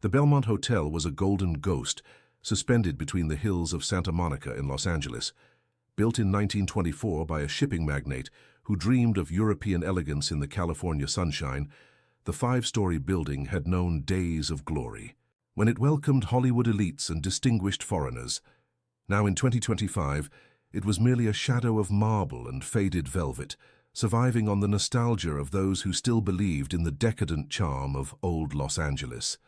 The Belmont Hotel was a golden ghost, suspended between the hills of Santa Monica in Los Angeles. Built in 1924 by a shipping magnate who dreamed of European elegance in the California sunshine, the five-story building had known days of glory, when it welcomed Hollywood elites and distinguished foreigners. Now in 2025, it was merely a shadow of marble and faded velvet, surviving on the nostalgia of those who still believed in the decadent charm of old Los Angeles.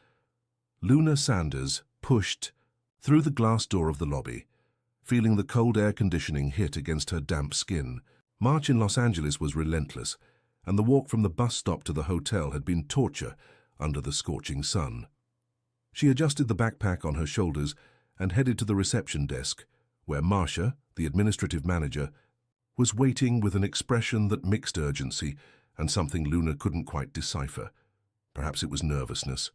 Luna Sanders pushed through the glass door of the lobby, feeling the cold air conditioning hit against her damp skin. March in Los Angeles was relentless, and the walk from the bus stop to the hotel had been torture under the scorching sun. She adjusted the backpack on her shoulders and headed to the reception desk, where Marcia, the administrative manager, was waiting with an expression that mixed urgency and something Luna couldn't quite decipher. Perhaps it was nervousness.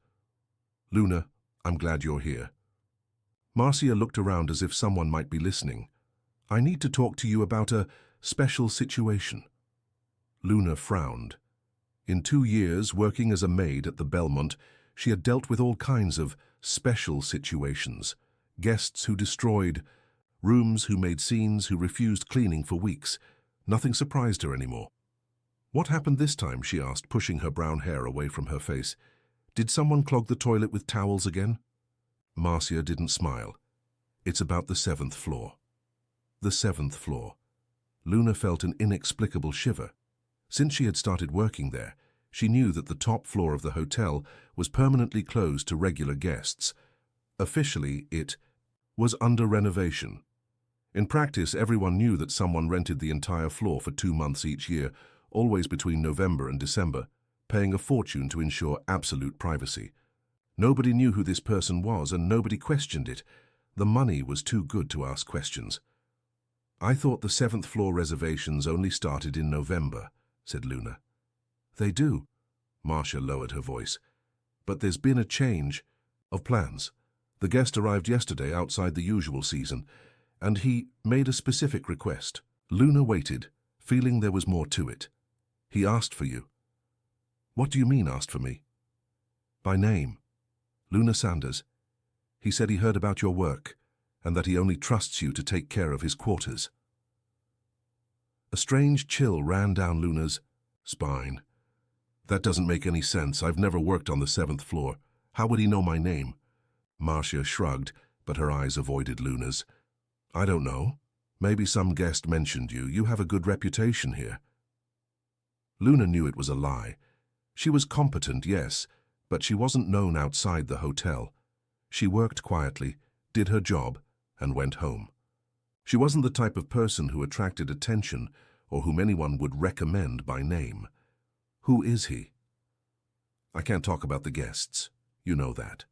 "Luna, I'm glad you're here." Marcia looked around as if someone might be listening. "I need to talk to you about a special situation." Luna frowned. In 2 years working as a maid at the Belmont, she had dealt with all kinds of special situations. Guests who destroyed, rooms who made scenes, who refused cleaning for weeks. Nothing surprised her anymore. "What happened this time?" she asked, pushing her brown hair away from her face. "Did someone clog the toilet with towels again?" Marcia didn't smile. "It's about the 7th floor." The 7th floor. Luna felt an inexplicable shiver. Since she had started working there, she knew that the top floor of the hotel was permanently closed to regular guests. Officially, it was under renovation. In practice, everyone knew that someone rented the entire floor for 2 months each year, always between November and December, paying a fortune to ensure absolute privacy. Nobody knew who this person was, and nobody questioned it. The money was too good to ask questions. "I thought the 7th floor reservations only started in November," said Luna. "They do." Marcia lowered her voice. "But there's been a change of plans. The guest arrived yesterday outside the usual season, and he made a specific request." Luna waited, feeling there was more to it. "He asked for you." "What do you mean, asked for me?" "By name. Luna Sanders. He said he heard about your work, and that he only trusts you to take care of his quarters." A strange chill ran down Luna's spine. "That doesn't make any sense. I've never worked on the 7th floor. How would he know my name?" Marcia shrugged, but her eyes avoided Luna's. "I don't know. Maybe some guest mentioned you. You have a good reputation here." Luna knew it was a lie. She was competent, yes, but she wasn't known outside the hotel. She worked quietly, did her job, and went home. She wasn't the type of person who attracted attention or whom anyone would recommend by name. "Who is he?" "I can't talk about the guests. You know that."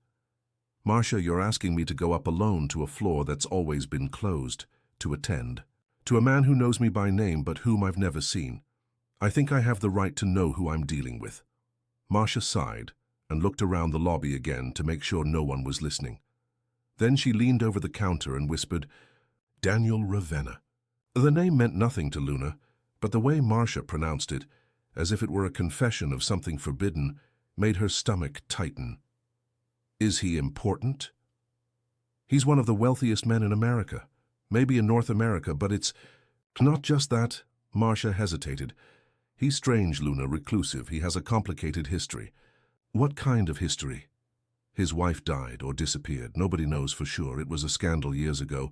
"Marcia, you're asking me to go up alone to a floor that's always been closed, to attend to a man who knows me by name but whom I've never seen. I think I have the right to know who I'm dealing with." Marcia sighed and looked around the lobby again to make sure no one was listening. Then she leaned over the counter and whispered, "Daniel Ravenna." The name meant nothing to Luna, but the way Marcia pronounced it, as if it were a confession of something forbidden, made her stomach tighten. "Is he important?" "He's one of the wealthiest men in America, maybe in North America, but it's not just that." Marcia hesitated. "He's strange, Luna, reclusive. He has a complicated history." "What kind of history?" "His wife died or disappeared. Nobody knows for sure. It was a scandal years ago,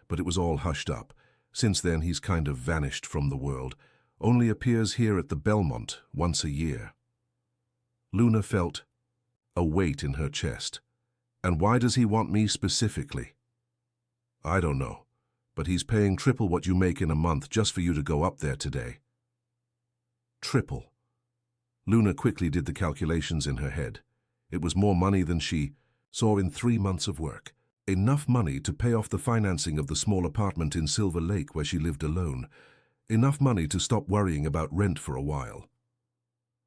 but it was all hushed up. Since then, he's kind of vanished from the world. Only appears here at the Belmont once a year." Luna felt a weight in her chest. "And why does he want me specifically?" "I don't know, but he's paying triple what you make in a month just for you to go up there today." Triple. Luna quickly did the calculations in her head. It was more money than she saw in 3 months of work. Enough money to pay off the financing of the small apartment in Silver Lake where she lived alone. Enough money to stop worrying about rent for a while.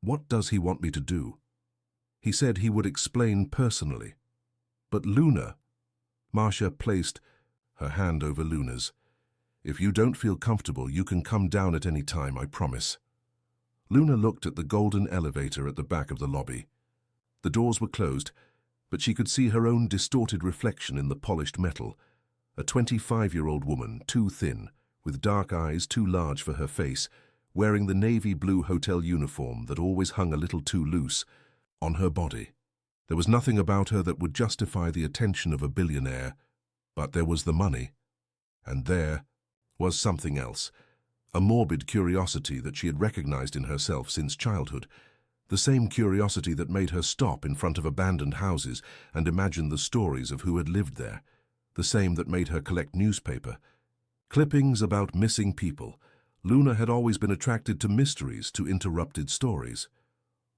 "What does he want me to do?" "He said he would explain personally." "But Luna..." Marcia placed her hand over Luna's. "If you don't feel comfortable, you can come down at any time, I promise." Luna looked at the golden elevator at the back of the lobby. The doors were closed, but she could see her own distorted reflection in the polished metal. A 25-year-old woman, too thin, with dark eyes too large for her face, wearing the navy blue hotel uniform that always hung a little too loose on her body. There was nothing about her that would justify the attention of a billionaire, but there was the money. And there was something else, a morbid curiosity that she had recognized in herself since childhood, the same curiosity that made her stop in front of abandoned houses and imagine the stories of who had lived there, the same that made her collect newspaper clippings about missing people. Luna had always been attracted to mysteries, to interrupted stories.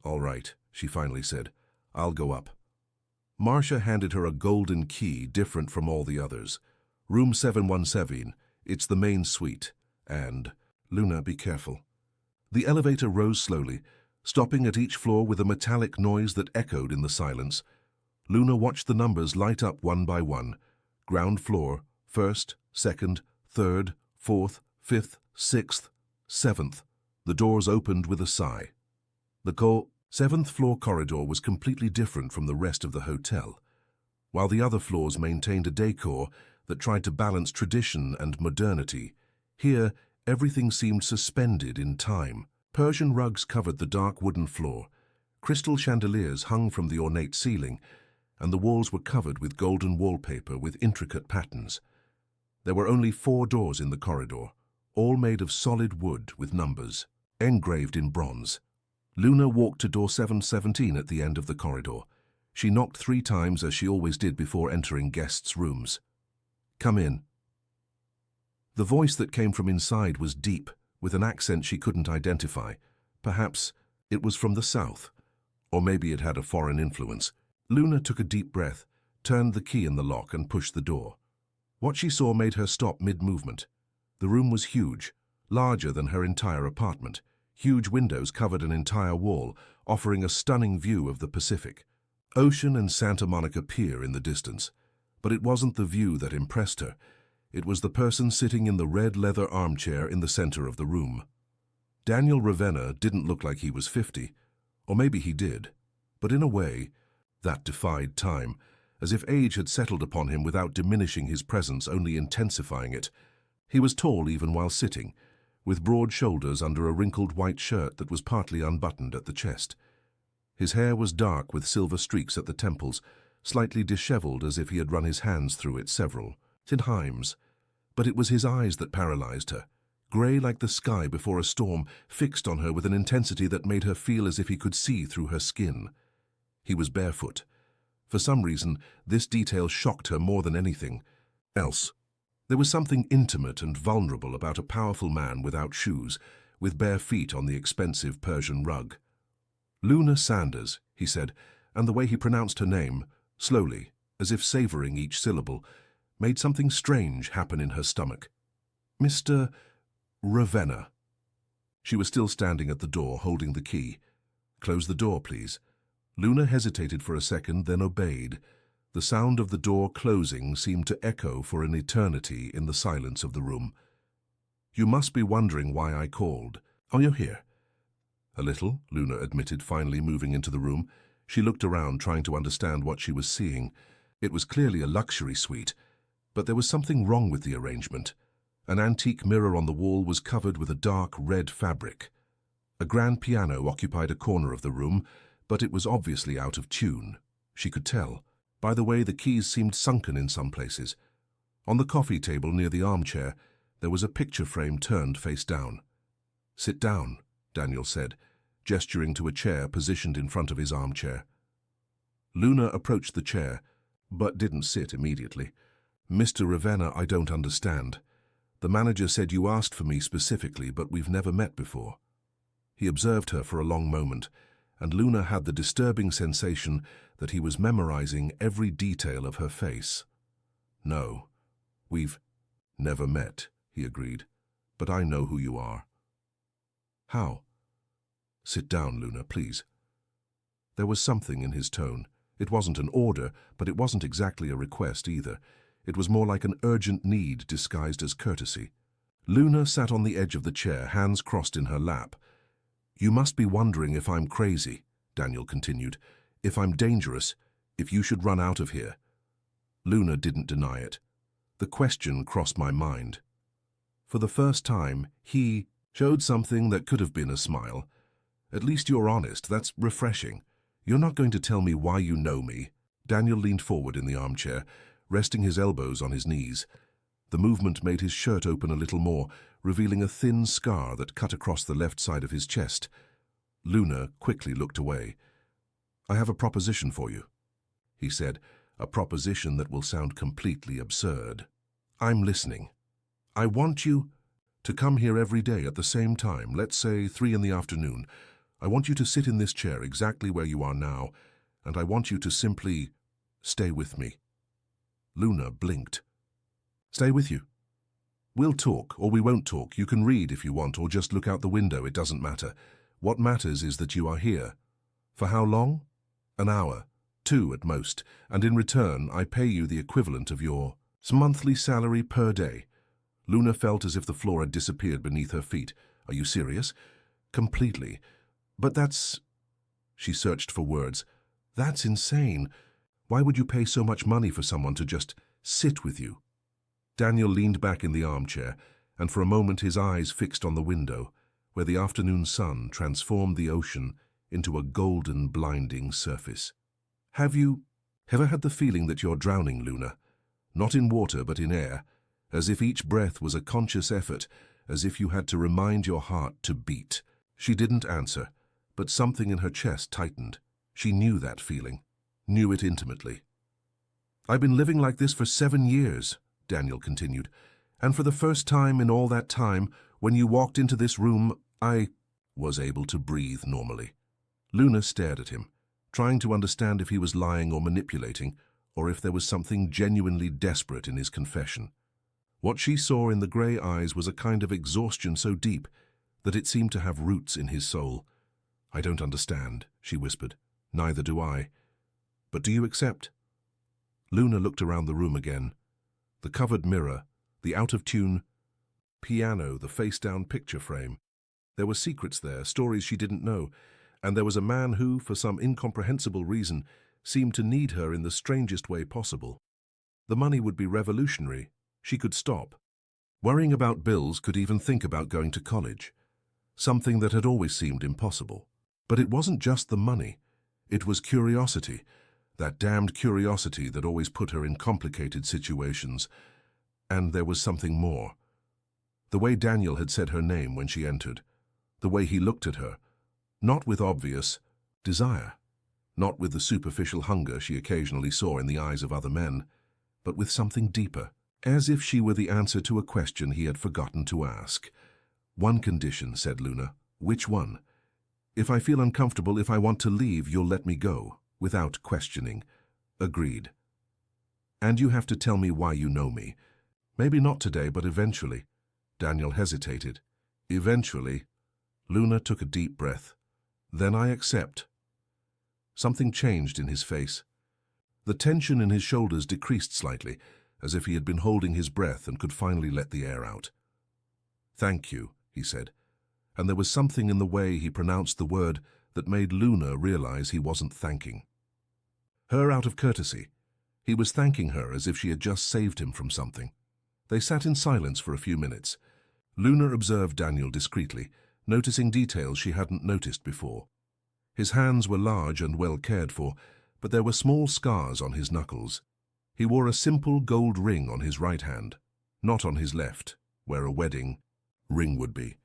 "All right," she finally said. "I'll go up." Marcia handed her a golden key different from all the others. "Room 717, it's the main suite. And, Luna, be careful." The elevator rose slowly, stopping at each floor with a metallic noise that echoed in the silence. Luna watched the numbers light up one by one. Ground floor, first, second, third, fourth, fifth, sixth, seventh. The doors opened with a sigh. The seventh floor corridor was completely different from the rest of the hotel. While the other floors maintained a decor that tried to balance tradition and modernity, here everything seemed suspended in time. Persian rugs covered the dark wooden floor, crystal chandeliers hung from the ornate ceiling, and the walls were covered with golden wallpaper with intricate patterns. There were only 4 doors in the corridor, all made of solid wood with numbers, engraved in bronze. Luna walked to door 717 at the end of the corridor. She knocked 3 times as she always did before entering guests' rooms. "Come in." The voice that came from inside was deep, with an accent she couldn't identify. Perhaps it was from the south, or maybe it had a foreign influence. Luna took a deep breath, turned the key in the lock and pushed the door. What she saw made her stop mid-movement. The room was huge, larger than her entire apartment. Huge windows covered an entire wall, offering a stunning view of the Pacific. Ocean and Santa Monica Pier in the distance. But it wasn't the view that impressed her. It was the person sitting in the red leather armchair in the center of the room. Daniel Ravenna didn't look like he was 50, or maybe he did, but in a way, that defied time, as if age had settled upon him without diminishing his presence, only intensifying it. He was tall even while sitting, with broad shoulders under a wrinkled white shirt that was partly unbuttoned at the chest. His hair was dark with silver streaks at the temples, slightly disheveled as if he had run his hands through it several times. But it was his eyes that paralyzed her, grey like the sky before a storm, fixed on her with an intensity that made her feel as if he could see through her skin. He was barefoot. For some reason, this detail shocked her more than anything else. There was something intimate and vulnerable about a powerful man without shoes, with bare feet on the expensive Persian rug. "Luna Sanders," he said, and the way he pronounced her name, slowly, as if savoring each syllable, made something strange happen in her stomach. "Mr. Ravenna." She was still standing at the door, holding the key. "Close the door, please." Luna hesitated for a second, then obeyed. The sound of the door closing seemed to echo for an eternity in the silence of the room. "You must be wondering why I called. Are you here?" "A little," Luna admitted, finally moving into the room. She looked around, trying to understand what she was seeing. It was clearly a luxury suite, but there was something wrong with the arrangement. An antique mirror on the wall was covered with a dark red fabric. A grand piano occupied a corner of the room, but it was obviously out of tune. She could tell by the way the keys seemed sunken in some places. On the coffee table near the armchair, there was a picture frame turned face down. "Sit down," Daniel said, gesturing to a chair positioned in front of his armchair. Luna approached the chair, but didn't sit immediately. "Mr. Ravenna, I don't understand. The manager said you asked for me specifically, but we've never met before." He observed her for a long moment, and Luna had the disturbing sensation that he was memorizing every detail of her face. "No, we've never met," he agreed, "but I know who you are." "How?" "Sit down, Luna, please." There was something in his tone. It wasn't an order, but it wasn't exactly a request either. It was more like an urgent need disguised as courtesy. Luna sat on the edge of the chair, hands crossed in her lap. "You must be wondering if I'm crazy," Daniel continued. "If I'm dangerous, If you should run out of here. Luna didn't deny it. The question crossed my mind. For the first time, he showed something that could have been a smile. At least you're honest, that's refreshing. You're not going to tell me why you know me. Daniel leaned forward in the armchair, resting his elbows on his knees. The movement made his shirt open a little more, revealing a thin scar that cut across the left side of his chest. Luna quickly looked away. I have a proposition for you, he said, a proposition that will sound completely absurd. I'm listening. I want you to come here every day at the same time, let's say 3 in the afternoon. I want you to sit in this chair exactly where you are now, and I want you to simply stay with me. Luna blinked. Stay with you? We'll talk, or we won't talk. You can read if you want, or just look out the window. It doesn't matter. What matters is that you are here. For how long? An hour, 2 at most, and in return I pay you the equivalent of your monthly salary per day. Luna felt as if the floor had disappeared beneath her feet. Are you serious? Completely. But that's... She searched for words. That's insane. Why would you pay so much money for someone to just sit with you? Daniel leaned back in the armchair, and for a moment his eyes fixed on the window, where the afternoon sun transformed the ocean into a golden, blinding surface. Have you ever had the feeling that you're drowning, Luna? Not in water, but in air, as if each breath was a conscious effort, as if you had to remind your heart to beat. She didn't answer, but something in her chest tightened. She knew that feeling, knew it intimately. I've been living like this for 7 years, Daniel continued, and for the first time in all that time, when you walked into this room, I was able to breathe normally. Luna stared at him, trying to understand if he was lying or manipulating, or if there was something genuinely desperate in his confession. What she saw in the grey eyes was a kind of exhaustion so deep that it seemed to have roots in his soul. I don't understand, she whispered. Neither do I. But do you accept? Luna looked around the room again. The covered mirror, the out-of-tune piano, the face-down picture frame. There were secrets there, stories she didn't know, and there was a man who, for some incomprehensible reason, seemed to need her in the strangest way possible. The money would be revolutionary. She could stop. Worrying about bills, could even think about going to college. Something that had always seemed impossible. But it wasn't just the money. It was curiosity. That damned curiosity that always put her in complicated situations. And there was something more. The way Daniel had said her name when she entered. The way he looked at her. Not with obvious desire. Not with the superficial hunger she occasionally saw in the eyes of other men. But with something deeper. As if she were the answer to a question he had forgotten to ask. One condition, said Luna. Which one? If I feel uncomfortable, if I want to leave, you'll let me go. Without questioning. Agreed. And you have to tell me why you know me. Maybe not today, but eventually. Daniel hesitated. Eventually. Luna took a deep breath. Then I accept. Something changed in his face. The tension in his shoulders decreased slightly, as if he had been holding his breath and could finally let the air out. Thank you, he said, and there was something in the way he pronounced the word that made Luna realize he wasn't thanking her out of courtesy. He was thanking her as if she had just saved him from something. They sat in silence for a few minutes. Luna observed Daniel discreetly, noticing details she hadn't noticed before. His hands were large and well cared for, but there were small scars on his knuckles. He wore a simple gold ring on his right hand, not on his left, where a wedding ring would be.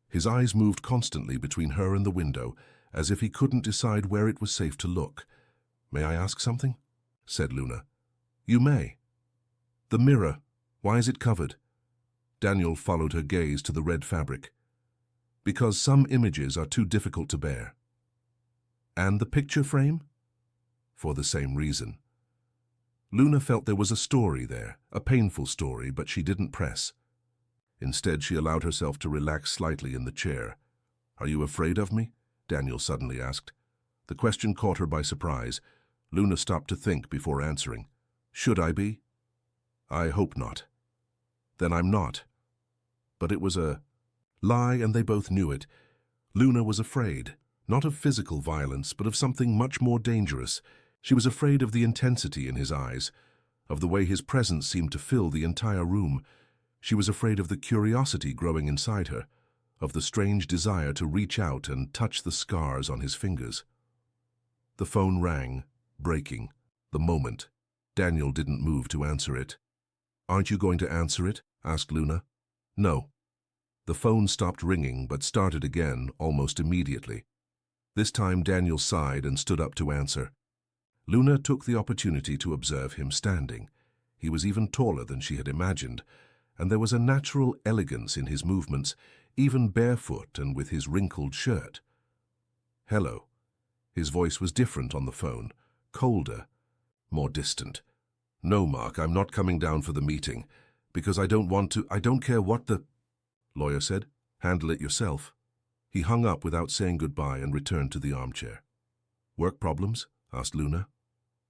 His eyes moved constantly between her and the window, as if he couldn't decide where it was safe to look. May I ask something? Said Luna. You may. The mirror, why is it covered? Daniel followed her gaze to the red fabric. Because some images are too difficult to bear. And the picture frame? For the same reason. Luna felt there was a story there, a painful story, but she didn't press. Instead, she allowed herself to relax slightly in the chair. Are you afraid of me? Daniel suddenly asked. The question caught her by surprise. Luna stopped to think before answering. Should I be? I hope not. Then I'm not. But it was a lie, and they both knew it. Luna was afraid, not of physical violence, but of something much more dangerous. She was afraid of the intensity in his eyes, of the way his presence seemed to fill the entire room. She was afraid of the curiosity growing inside her, of the strange desire to reach out and touch the scars on his fingers. The phone rang, breaking. The moment. Daniel didn't move to answer it. "Aren't you going to answer it?" asked Luna. "No." The phone stopped ringing but started again almost immediately. This time Daniel sighed and stood up to answer. Luna took the opportunity to observe him standing. He was even taller than she had imagined, and there was a natural elegance in his movements, even barefoot and with his wrinkled shirt. "Hello." His voice was different on the phone, colder, more distant. "No, Mark, I'm not coming down for the meeting, because I don't care what the lawyer said. Handle it yourself." He hung up without saying goodbye and returned to the armchair. "Work problems?" asked Luna.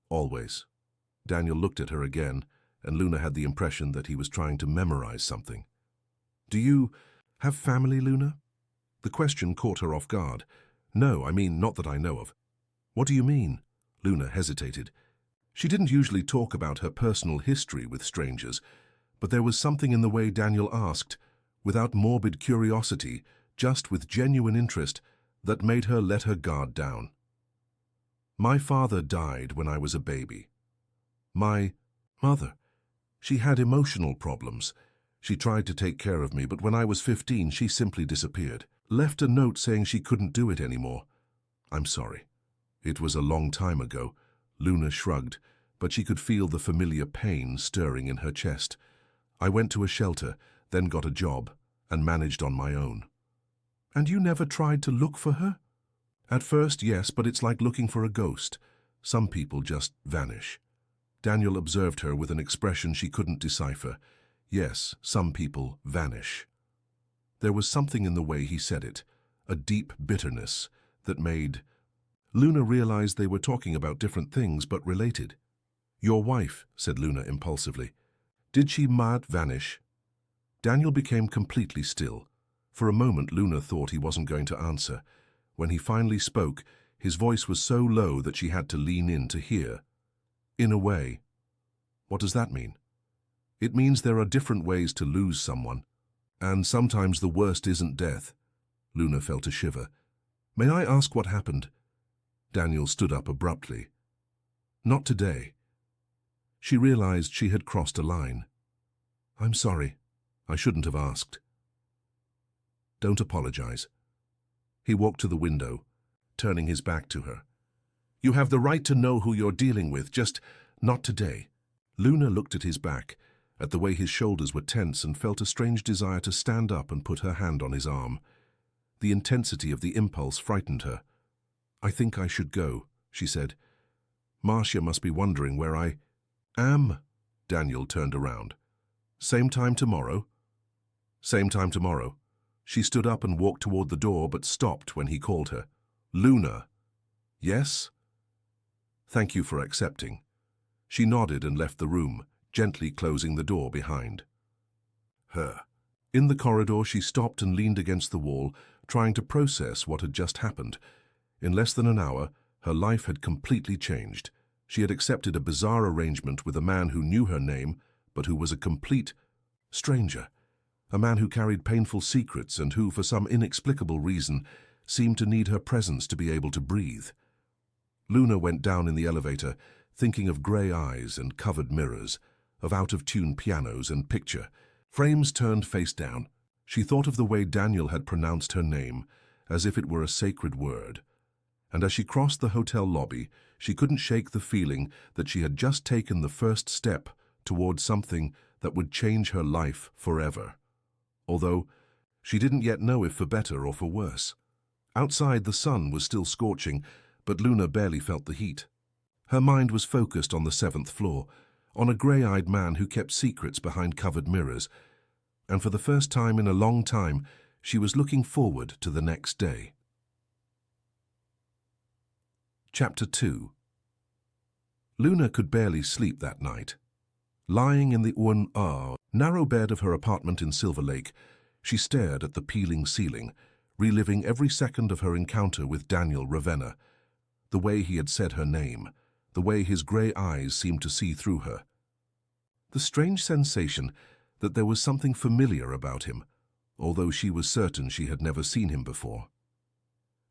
"Always." Daniel looked at her again, and Luna had the impression that he was trying to memorize something. "Do you have family, Luna?" The question caught her off guard. "No, I mean, not that I know of." "What do you mean?" Luna hesitated. She didn't usually talk about her personal history with strangers, but there was something in the way Daniel asked, without morbid curiosity, just with genuine interest, that made her let her guard down. "My father died when I was a baby." "My mother? She had emotional problems. She tried to take care of me, but when I was 15, she simply disappeared. Left a note saying she couldn't do it anymore. I'm sorry." It was a long time ago. Luna shrugged, but she could feel the familiar pain stirring in her chest. "I went to a shelter, then got a job, and managed on my own." "And you never tried to look for her?" "At first, yes, but it's like looking for a ghost. Some people just vanish." Daniel observed her with an expression she couldn't decipher. Yes, some people vanish. There was something in the way he said it, a deep bitterness, that made Luna realized they were talking about different things but related. "Your wife," said Luna impulsively. "Did she vanish?" Daniel became completely still. For a moment Luna thought he wasn't going to answer. When he finally spoke, his voice was so low that she had to lean in to hear. "In a way." "What does that mean?" "It means there are different ways to lose someone. And sometimes the worst isn't death." Luna felt a shiver. "May I ask what happened?" Daniel stood up abruptly. "Not today." She realized she had crossed a line. "I'm sorry. I shouldn't have asked." "Don't apologize." He walked to the window, turning his back to her. "You have the right to know who you're dealing with, just not today." Luna looked at his back, at the way his shoulders were tense, and felt a strange desire to stand up and put her hand on his arm. The intensity of the impulse frightened her. "I think I should go," she said. "Marcia must be wondering where I am." Daniel turned around. "Same time tomorrow?" "Same time tomorrow." She stood up and walked toward the door, but stopped when he called her. "Luna." "Yes?" "Thank you for accepting." She nodded and left the room, gently closing the door behind her. In the corridor, she stopped and leaned against the wall, trying to process what had just happened. In less than an hour, her life had completely changed. She had accepted a bizarre arrangement with a man who knew her name, but who was a complete stranger. A man who carried painful secrets and who, for some inexplicable reason, seemed to need her presence to be able to breathe. Luna went down in the elevator, thinking of grey eyes and covered mirrors, of out-of-tune pianos and picture frames turned face down. She thought of the way Daniel had pronounced her name, as if it were a sacred word. And as she crossed the hotel lobby, she couldn't shake the feeling that she had just taken the first step towards something that would change her life forever. Although she didn't yet know if for better or for worse. Outside, the sun was still scorching, but Luna barely felt the heat. Her mind was focused on the 7th floor, on a grey-eyed man who kept secrets behind covered mirrors, and for the first time in a long time, she was looking forward to the next day. Chapter 2. Luna could barely sleep that night. Lying in the narrow bed of her apartment in Silver Lake, she stared at the peeling ceiling, reliving every second of her encounter with Daniel Ravenna. The way he had said her name, the way his grey eyes seemed to see through her. The strange sensation that there was something familiar about him, although she was certain she had never seen him before.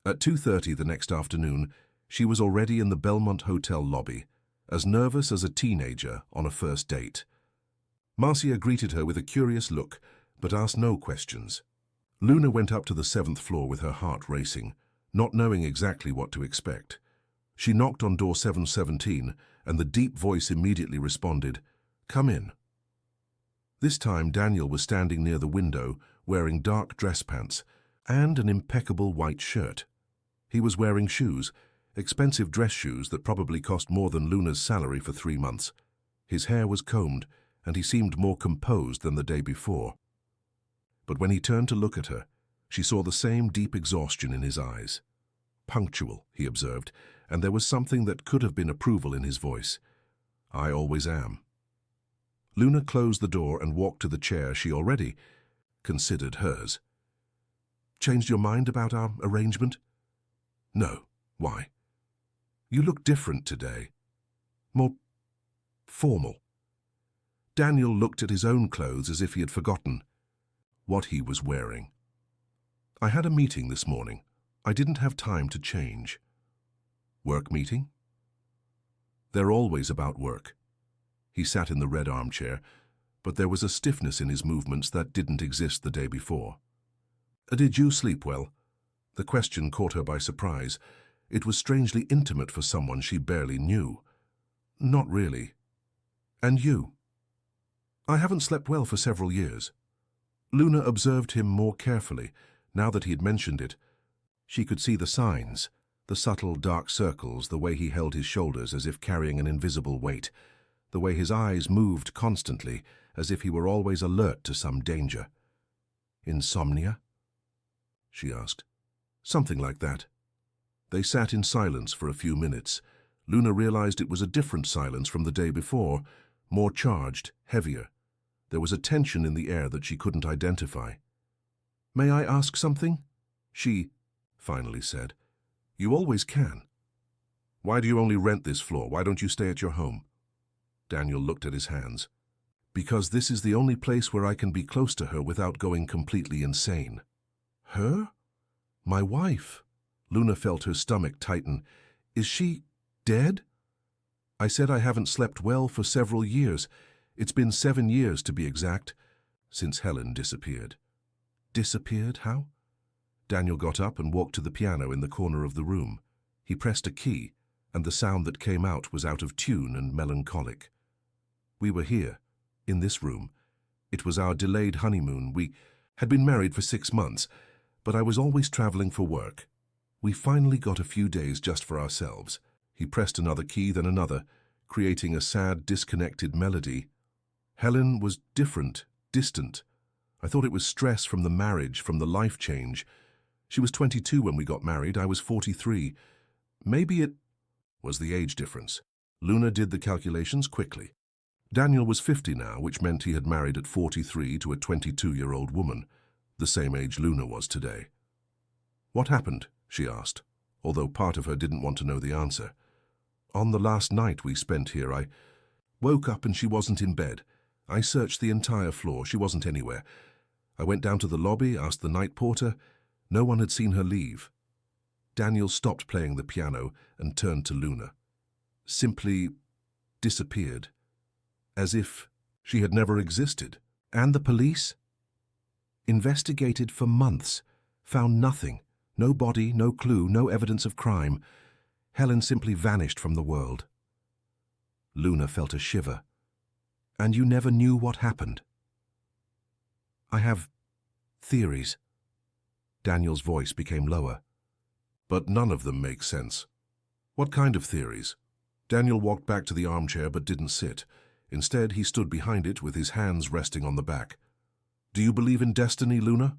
At 2:30 the next afternoon, she was already in the Belmont Hotel lobby, as nervous as a teenager on a first date. Marcia greeted her with a curious look, but asked no questions. Luna went up to the 7th floor with her heart racing, not knowing exactly what to expect. She knocked on door 717, and the deep voice immediately responded, "Come in." This time Daniel was standing near the window, wearing dark dress pants and an impeccable white shirt. He was wearing shoes, expensive dress shoes that probably cost more than Luna's salary for 3 months. His hair was combed, and he seemed more composed than the day before. But when he turned to look at her, she saw the same deep exhaustion in his eyes. "Punctual," he observed, and there was something that could have been approval in his voice. "I always am." Luna closed the door and walked to the chair she already considered hers. "Changed your mind about our arrangement?" "No. Why?" "You look different today. More formal." Daniel looked at his own clothes as if he had forgotten what he was wearing. "I had a meeting this morning. I didn't have time to change." "Work meeting?" "They're always about work." He sat in the red armchair, but there was a stiffness in his movements that didn't exist the day before. "Did you sleep well?" The question caught her by surprise. It was strangely intimate for someone she barely knew. "Not really." "And you?" "I haven't slept well for several years." Luna observed him more carefully, now that he had mentioned it. She could see the signs, the subtle dark circles, the way he held his shoulders as if carrying an invisible weight, the way his eyes moved constantly, as if he were always alert to some danger. "Insomnia?" she asked. "Something like that." They sat in silence for a few minutes. Luna realized it was a different silence from the day before, more charged, heavier. There was a tension in the air that she couldn't identify. "May I ask something?" she finally said. "You always can." "Why do you only rent this floor? Why don't you stay at your home?" Daniel looked at his hands. "Because this is the only place where I can be close to her without going completely insane." "Her? My wife?" Luna felt her stomach tighten. "Is she dead?" "I said I haven't slept well for several years. It's been 7 years, to be exact, since Helen disappeared." "Disappeared? How?" Daniel got up and walked to the piano in the corner of the room. He pressed a key, and the sound that came out was out of tune and melancholic. "We were here, in this room. It was our delayed honeymoon. We had been married for 6 months, but I was always traveling for work. We finally got a few days just for ourselves." He pressed another key, then another, creating a sad, disconnected melody. "Helen was different, distant. I thought it was stress from the marriage, from the life change. She was 22 when we got married. I was 43. Maybe it was the age difference." Luna did the calculations quickly. Daniel was 50 now, which meant he had married at 43 to a 22-year-old woman, the same age Luna was today. "What happened?" she asked, although part of her didn't want to know the answer. "On the last night we spent here, I woke up and she wasn't in bed. I searched the entire floor. She wasn't anywhere. I went down to the lobby, asked the night porter. No one had seen her leave." Daniel stopped playing the piano and turned to Luna. "Simply disappeared. As if she had never existed." "And the police?" "Investigated for months. Found nothing. No body, no clue, no evidence of crime. Helen simply vanished from the world." Luna felt a shiver. "And you never knew what happened?" "I have theories." Daniel's voice became lower. "But none of them make sense." "What kind of theories?" Daniel walked back to the armchair but didn't sit. Instead, he stood behind it with his hands resting on the back. "Do you believe in destiny, Luna?"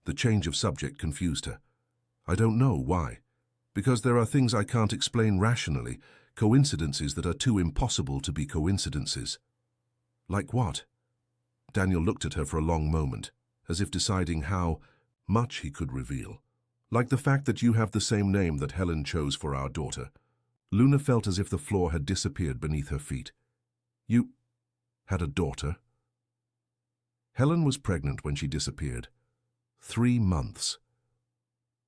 The change of subject confused her. "I don't know. Why?" "Because there are things I can't explain rationally, coincidences that are too impossible to be coincidences." "Like what?" Daniel looked at her for a long moment, as if deciding how much he could reveal. "Like the fact that you have the same name that Helen chose for our daughter." Luna felt as if the floor had disappeared beneath her feet. You had a daughter? Helen was pregnant when she disappeared. 3 months.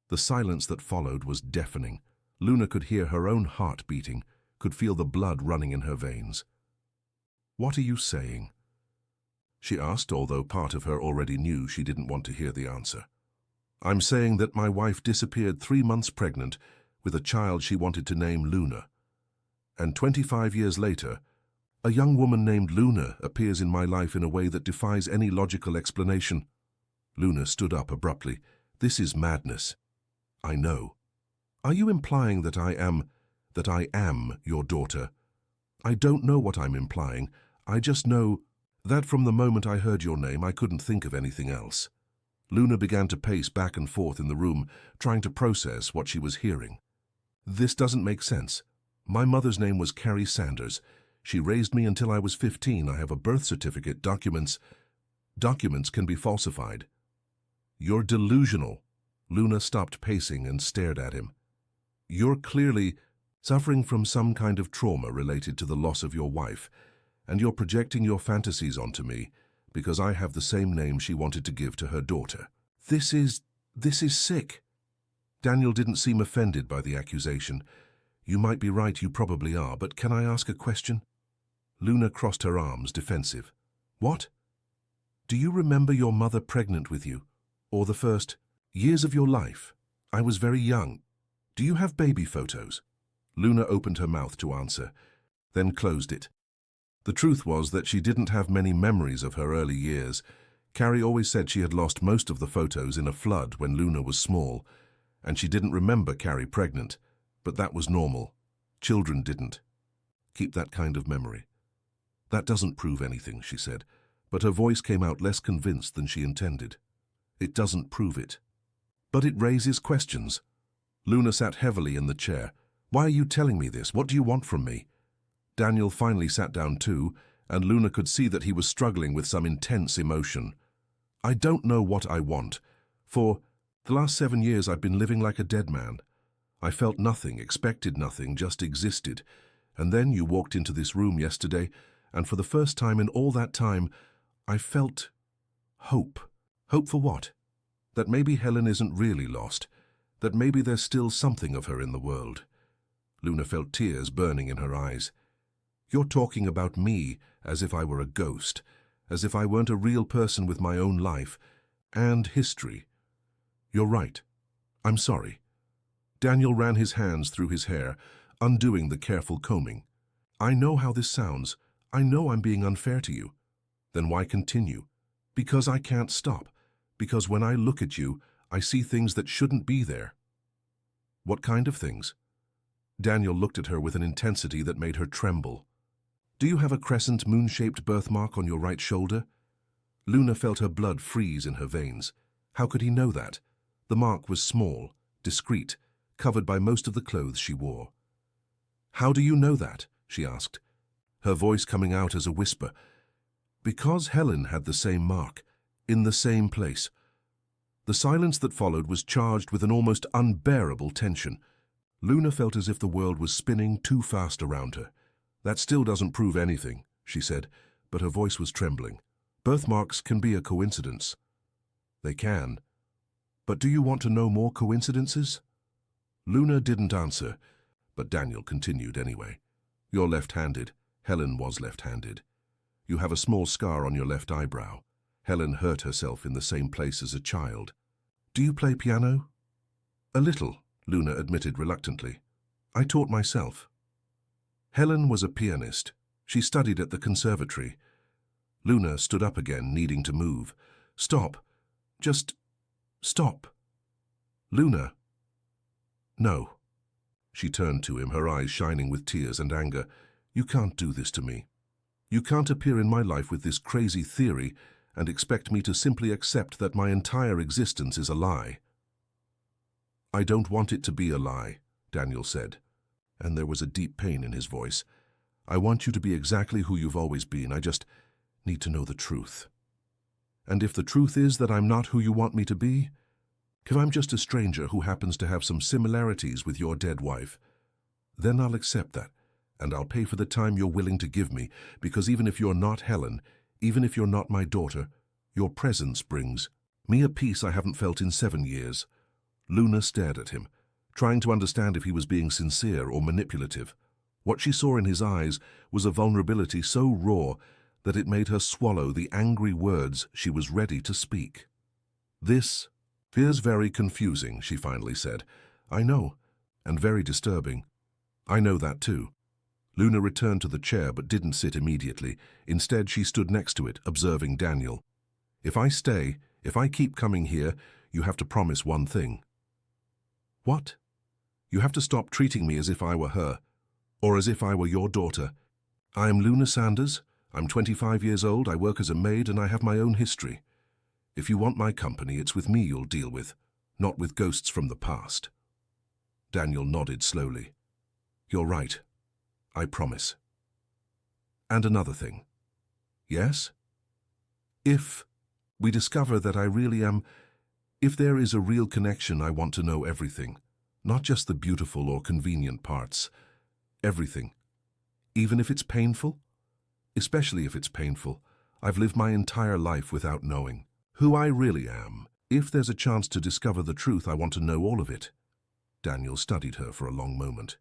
The silence that followed was deafening. Luna could hear her own heart beating, could feel the blood running in her veins. "What are you saying?" she asked, although part of her already knew she didn't want to hear the answer. "I'm saying that my wife disappeared 3 months pregnant with a child she wanted to name Luna. And 25 years later, a young woman named Luna appears in my life in a way that defies any logical explanation." Luna stood up abruptly. "This is madness." "I know. Are you implying that I am your daughter?" "I don't know what I'm implying. I just know that from the moment I heard your name, I couldn't think of anything else." Luna began to pace back and forth in the room, trying to process what she was hearing. "This doesn't make sense. My mother's name was Carrie Sanders. She raised me until I was 15. I have a birth certificate, documents. Documents can be falsified." "You're delusional." Luna stopped pacing and stared at him. "You're clearly suffering from some kind of trauma related to the loss of your wife, and you're projecting your fantasies onto me because I have the same name she wanted to give to her daughter. This is sick." Daniel didn't seem offended by the accusation. "You might be right, you probably are, but can I ask a question?" Luna crossed her arms, defensive. "What? Do you remember your mother pregnant with you? Or the first years of your life? I was very young. Do you have baby photos?" Luna opened her mouth to answer, then closed it. The truth was that she didn't have many memories of her early years. Carrie always said she had lost most of the photos in a flood when Luna was small, and she didn't remember Carrie pregnant, but that was normal. Children didn't keep that kind of memory. "That doesn't prove anything," she said, but her voice came out less convinced than she intended. "It doesn't prove it. But it raises questions." Luna sat heavily in the chair. "Why are you telling me this? What do you want from me?" Daniel finally sat down too, and Luna could see that he was struggling with some intense emotion. "I don't know what I want. For the last 7 years I've been living like a dead man. I felt nothing, expected nothing, just existed. And then you walked into this room yesterday, and for the first time in all that time, I felt hope. Hope for what? That maybe Helen isn't really lost. That maybe there's still something of her in the world." Luna felt tears burning in her eyes. "You're talking about me as if I were a ghost, as if I weren't a real person with my own life and history. You're right. I'm sorry." Daniel ran his hands through his hair, undoing the careful combing. "I know how this sounds. I know I'm being unfair to you." "Then why continue?" "Because I can't stop. Because when I look at you, I see things that shouldn't be there." "What kind of things?" Daniel looked at her with an intensity that made her tremble. "Do you have a crescent moon-shaped birthmark on your right shoulder?" Luna felt her blood freeze in her veins. How could he know that? The mark was small, discreet, covered by most of the clothes she wore. "How do you know that?" she asked, her voice coming out as a whisper. "Because Helen had the same mark, in the same place." The silence that followed was charged with an almost unbearable tension. Luna felt as if the world was spinning too fast around her. "That still doesn't prove anything," she said, but her voice was trembling. "Birthmarks can be a coincidence." "They can. But do you want to know more coincidences?" Luna didn't answer, but Daniel continued anyway. "You're left-handed. Helen was left-handed. You have a small scar on your left eyebrow. Helen hurt herself in the same place as a child. Do you play piano?" "A little," Luna admitted reluctantly. "I taught myself." Helen was a pianist. She studied at the conservatory. Luna stood up again, needing to move. "Stop. Just stop." "Luna." "No." She turned to him, her eyes shining with tears and anger. "You can't do this to me. You can't appear in my life with this crazy theory and expect me to simply accept that my entire existence is a lie." "I don't want it to be a lie," Daniel said, and there was a deep pain in his voice. "I want you to be exactly who you've always been. I just need to know the truth. And if the truth is that I'm not who you want me to be, if I'm just a stranger who happens to have some similarities with your dead wife, Then I'll accept that, and I'll pay for the time you're willing to give me, because even if you're not Helen, even if you're not my daughter, your presence brings me a peace I haven't felt in 7 years. Luna stared at him, trying to understand if he was being sincere or manipulative. What she saw in his eyes was a vulnerability so raw that it made her swallow the angry words she was ready to speak. "This is very confusing," she finally said. "I know, and very disturbing." "I know that too." Luna returned to the chair but didn't sit immediately. Instead, she stood next to it, observing Daniel. If I keep coming here, you have to promise one thing." "What?" "You have to stop treating me as if I were her, or as if I were your daughter. I am Luna Sanders. I'm 25 years old, I work as a maid, and I have my own history. If you want my company, it's with me you'll deal with, not with ghosts from the past." Daniel nodded slowly. "You're right. I promise." "And another thing." "Yes?" "If we discover that I really am, if there is a real connection, I want to know everything, not just the beautiful or convenient parts. Everything. Even if it's painful? Especially if it's painful. I've lived my entire life without knowing who I really am. If there's a chance to discover the truth, I want to know all of it." Daniel studied her for a long moment.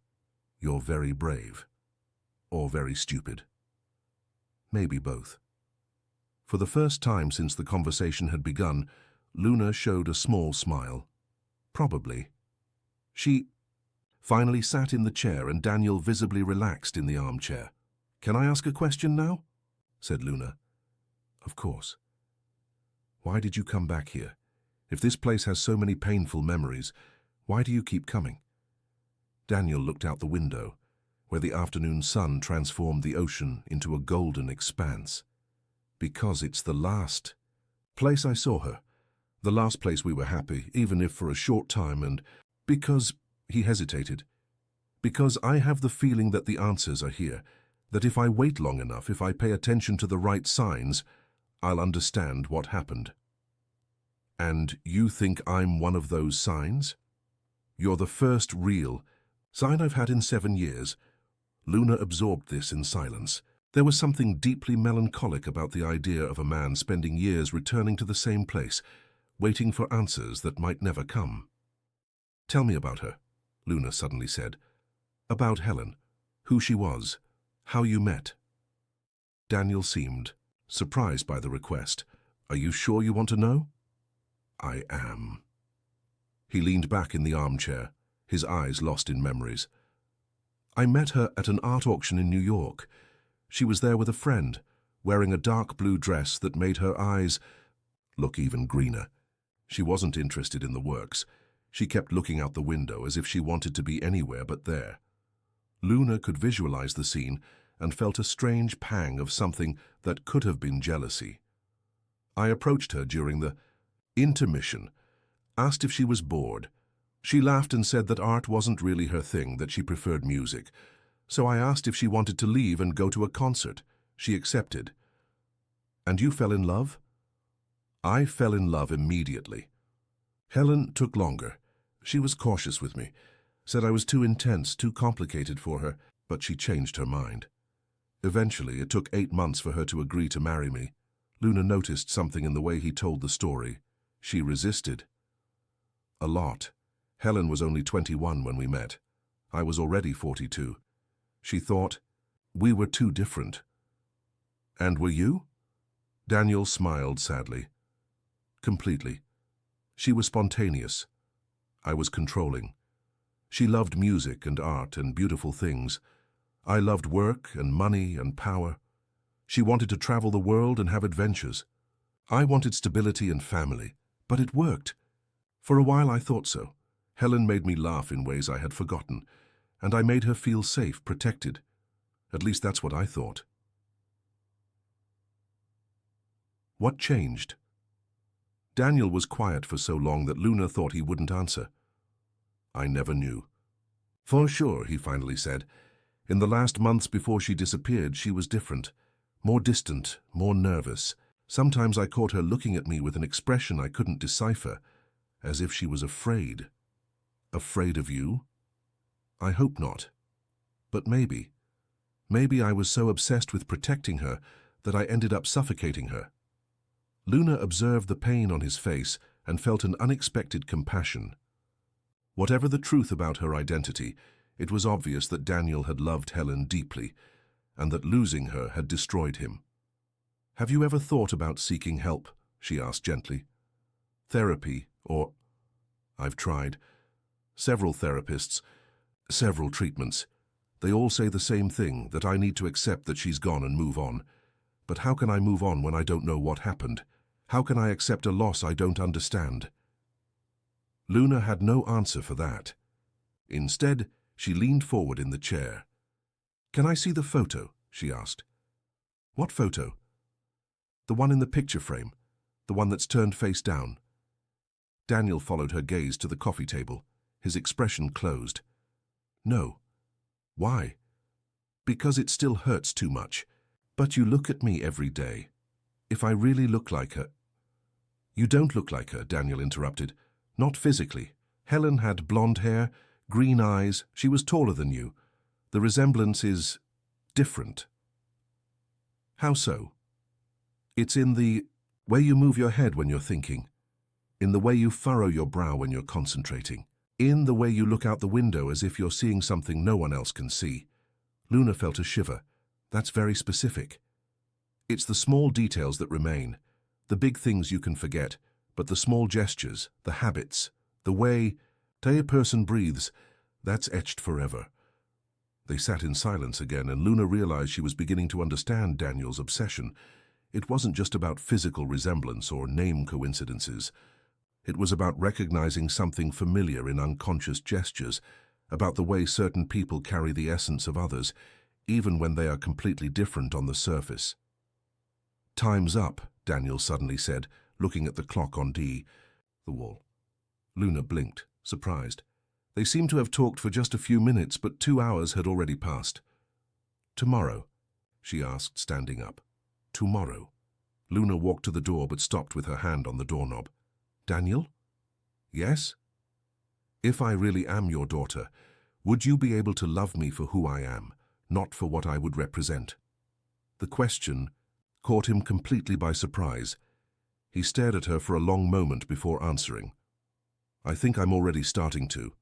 "You're very brave. Or very stupid. Maybe both." For the first time since the conversation had begun, Luna showed a small smile. "Probably." She finally sat in the chair, and Daniel visibly relaxed in the armchair. "Can I ask a question now?" said Luna. "Of course." "Why did you come back here? If this place has so many painful memories, why do you keep coming?" Daniel looked out the window, where the afternoon sun transformed the ocean into a golden expanse. "Because it's the last place I saw her, the last place we were happy, even if for a short time, and because," he hesitated, "because I have the feeling that the answers are here, that if I wait long enough, if I pay attention to the right signs, I'll understand what happened." "And you think I'm one of those signs?" "You're the first real sign I've had in 7 years. Luna absorbed this in silence. There was something deeply melancholic about the idea of a man spending years returning to the same place, waiting for answers that might never come. "Tell me about her," Luna suddenly said. "About Helen, who she was, how you met." Daniel seemed surprised by the request. "Are you sure you want to know?" "I am." He leaned back in the armchair, his eyes lost in memories. "I met her at an art auction in New York. She was there with a friend, wearing a dark blue dress that made her eyes look even greener. She wasn't interested in the works. She kept looking out the window as if she wanted to be anywhere but there." Luna could visualize the scene and felt a strange pang of something that could have been jealousy. "I approached her during the intermission, asked if she was bored. She laughed and said that art wasn't really her thing, that she preferred music. So I asked if she wanted to leave and go to a concert. She accepted." "And you fell in love?" "I fell in love immediately. Helen took longer. She was cautious with me, said I was too intense, too complicated for her, but she changed her mind. Eventually, it took 8 months for her to agree to marry me." Luna noticed something in the way he told the story. She resisted. "A lot. Helen was only 21 when we met. I was already 42. She thought we were too different." "And were you?" Daniel smiled sadly. "Completely. She was spontaneous. I was controlling. She loved music and art and beautiful things. I loved work and money and power. She wanted to travel the world and have adventures. I wanted stability and family, but it worked. For a while I thought so. Helen made me laugh in ways I had forgotten, and I made her feel safe, protected. At least that's what I thought." "What changed?" Daniel was quiet for so long that Luna thought he wouldn't answer. "I never knew." "For sure," he finally said. "In the last months before she disappeared, she was different. More distant, more nervous. Sometimes I caught her looking at me with an expression I couldn't decipher, as if she was afraid." "Afraid of you?" "I hope not." But maybe I was so obsessed with protecting her that I ended up suffocating her. Luna observed the pain on his face and felt an unexpected compassion. Whatever the truth about her identity, it was obvious that Daniel had loved Helen deeply, and that losing her had destroyed him. "Have you ever thought about seeking help?" she asked gently. "Therapy, or—" "I've tried. Several therapists, several treatments. They all say the same thing, that I need to accept that she's gone and move on. But how can I move on when I don't know what happened? How can I accept a loss I don't understand?" Luna had no answer for that. Instead, she leaned forward in the chair. "Can I see the photo?" she asked. "What photo?" "The one in the picture frame, the one that's turned face down." Daniel followed her gaze to the coffee table, his expression closed. "No." "Why?" "Because it still hurts too much. But you look at me every day. If I really look like her—" "You don't look like her," Daniel interrupted. "Not physically. Helen had blonde hair, green eyes, she was taller than you. The resemblance is different." "How so?" "It's in the way you move your head when you're thinking, in the way you furrow your brow when you're concentrating, in the way you look out the window as if you're seeing something no one else can see." Luna felt a shiver. "That's very specific." "It's the small details that remain. The big things you can forget, but the small gestures, the habits, the way a person breathes, that's etched forever." They sat in silence again, and Luna realized she was beginning to understand Daniel's obsession. It wasn't just about physical resemblance or name coincidences. It was about recognizing something familiar in unconscious gestures, about the way certain people carry the essence of others, even when they are completely different on the surface. "Time's up," Daniel suddenly said, looking at the clock on the wall. Luna blinked, surprised. They seemed to have talked for just a few minutes, but 2 hours had already passed. "Tomorrow?" she asked, standing up. "Tomorrow?" Luna walked to the door but stopped with her hand on the doorknob. "Daniel?" "Yes?" "If I really am your daughter, would you be able to love me for who I am, not for what I would represent?" The question caught him completely by surprise. He stared at her for a long moment before answering. "I think I'm already starting to."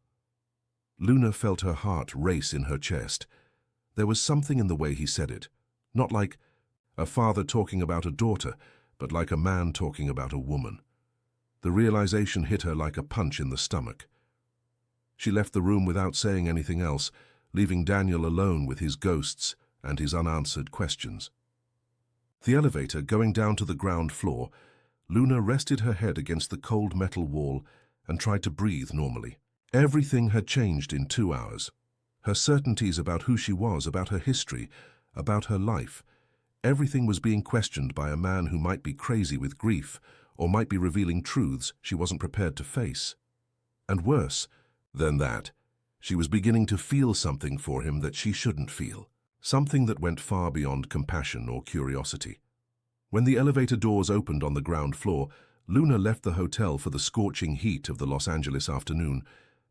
Luna felt her heart race in her chest. There was something in the way he said it, not like a father talking about a daughter, but like a man talking about a woman. The realization hit her like a punch in the stomach. She left the room without saying anything else, leaving Daniel alone with his ghosts and his unanswered questions. The elevator going down to the ground floor, Luna rested her head against the cold metal wall and tried to breathe normally. Everything had changed in 2 hours. Her certainties about who she was, about her history, about her life. Everything was being questioned by a man who might be crazy with grief or might be revealing truths she wasn't prepared to face. And worse than that, she was beginning to feel something for him that she shouldn't feel, something that went far beyond compassion or curiosity. When the elevator doors opened on the ground floor, Luna left the hotel for the scorching heat of the Los Angeles afternoon,